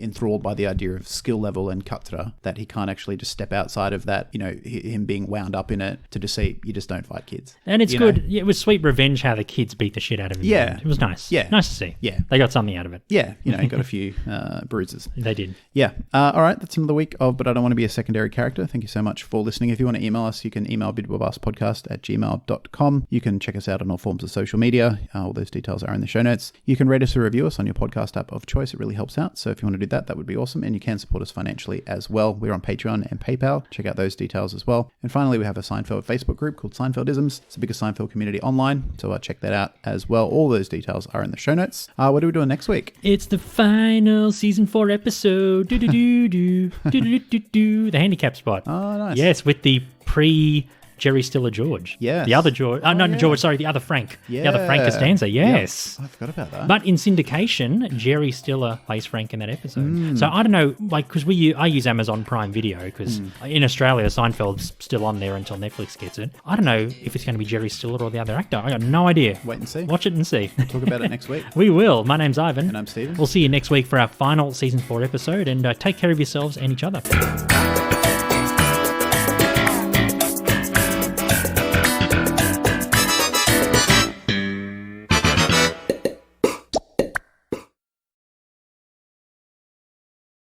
enthralled by the idea of skill level and katra that he can't actually just step outside of that, him being wound up in it to just say, you just don't fight kids. And it's good. It was sweet revenge how the kids beat the shit out of him. Yeah. It was nice. Yeah. Nice to see. Yeah. They got something out of it. Yeah, he got a few bruises. They did. Yeah. All right, that's another week of But I Don't Want to Be a Secondary Character. Thank you so much for listening. If you want to email us, you can email bidwabaspodcast@gmail.com. You can check us out on all forms of social media. All those details are in the show notes. You can rate us or review us on your podcast app of choice. It really helps out. So if you want to do that, that would be awesome. And you can support us financially as well. We're on Patreon and PayPal. Check out those details as well. And finally, we have a Seinfeld Facebook group called Seinfeldisms. It's the biggest Seinfeld community online. So check that out as well. All those details are in the show notes. What are we doing next week? It's the final season 4 episode. Do-do-do-do. Do-do-do-do-do. The handicap spot. Oh, nice. Yes, with the Jerry Stiller George. Yes. The other George. George, sorry, the other Frank. Yeah. The other Frank Costanza, yes. Yep. I forgot about that. But in syndication, Jerry Stiller plays Frank in that episode. So I don't know, because I use Amazon Prime Video, because in Australia, Seinfeld's still on there until Netflix gets it. I don't know if it's going to be Jerry Stiller or the other actor. I got no idea. Wait and see. Watch it and see. We'll talk about it next week. We will. My name's Ivan. And I'm Steven. We'll see you next week for our final season 4 episode, and take care of yourselves and each other.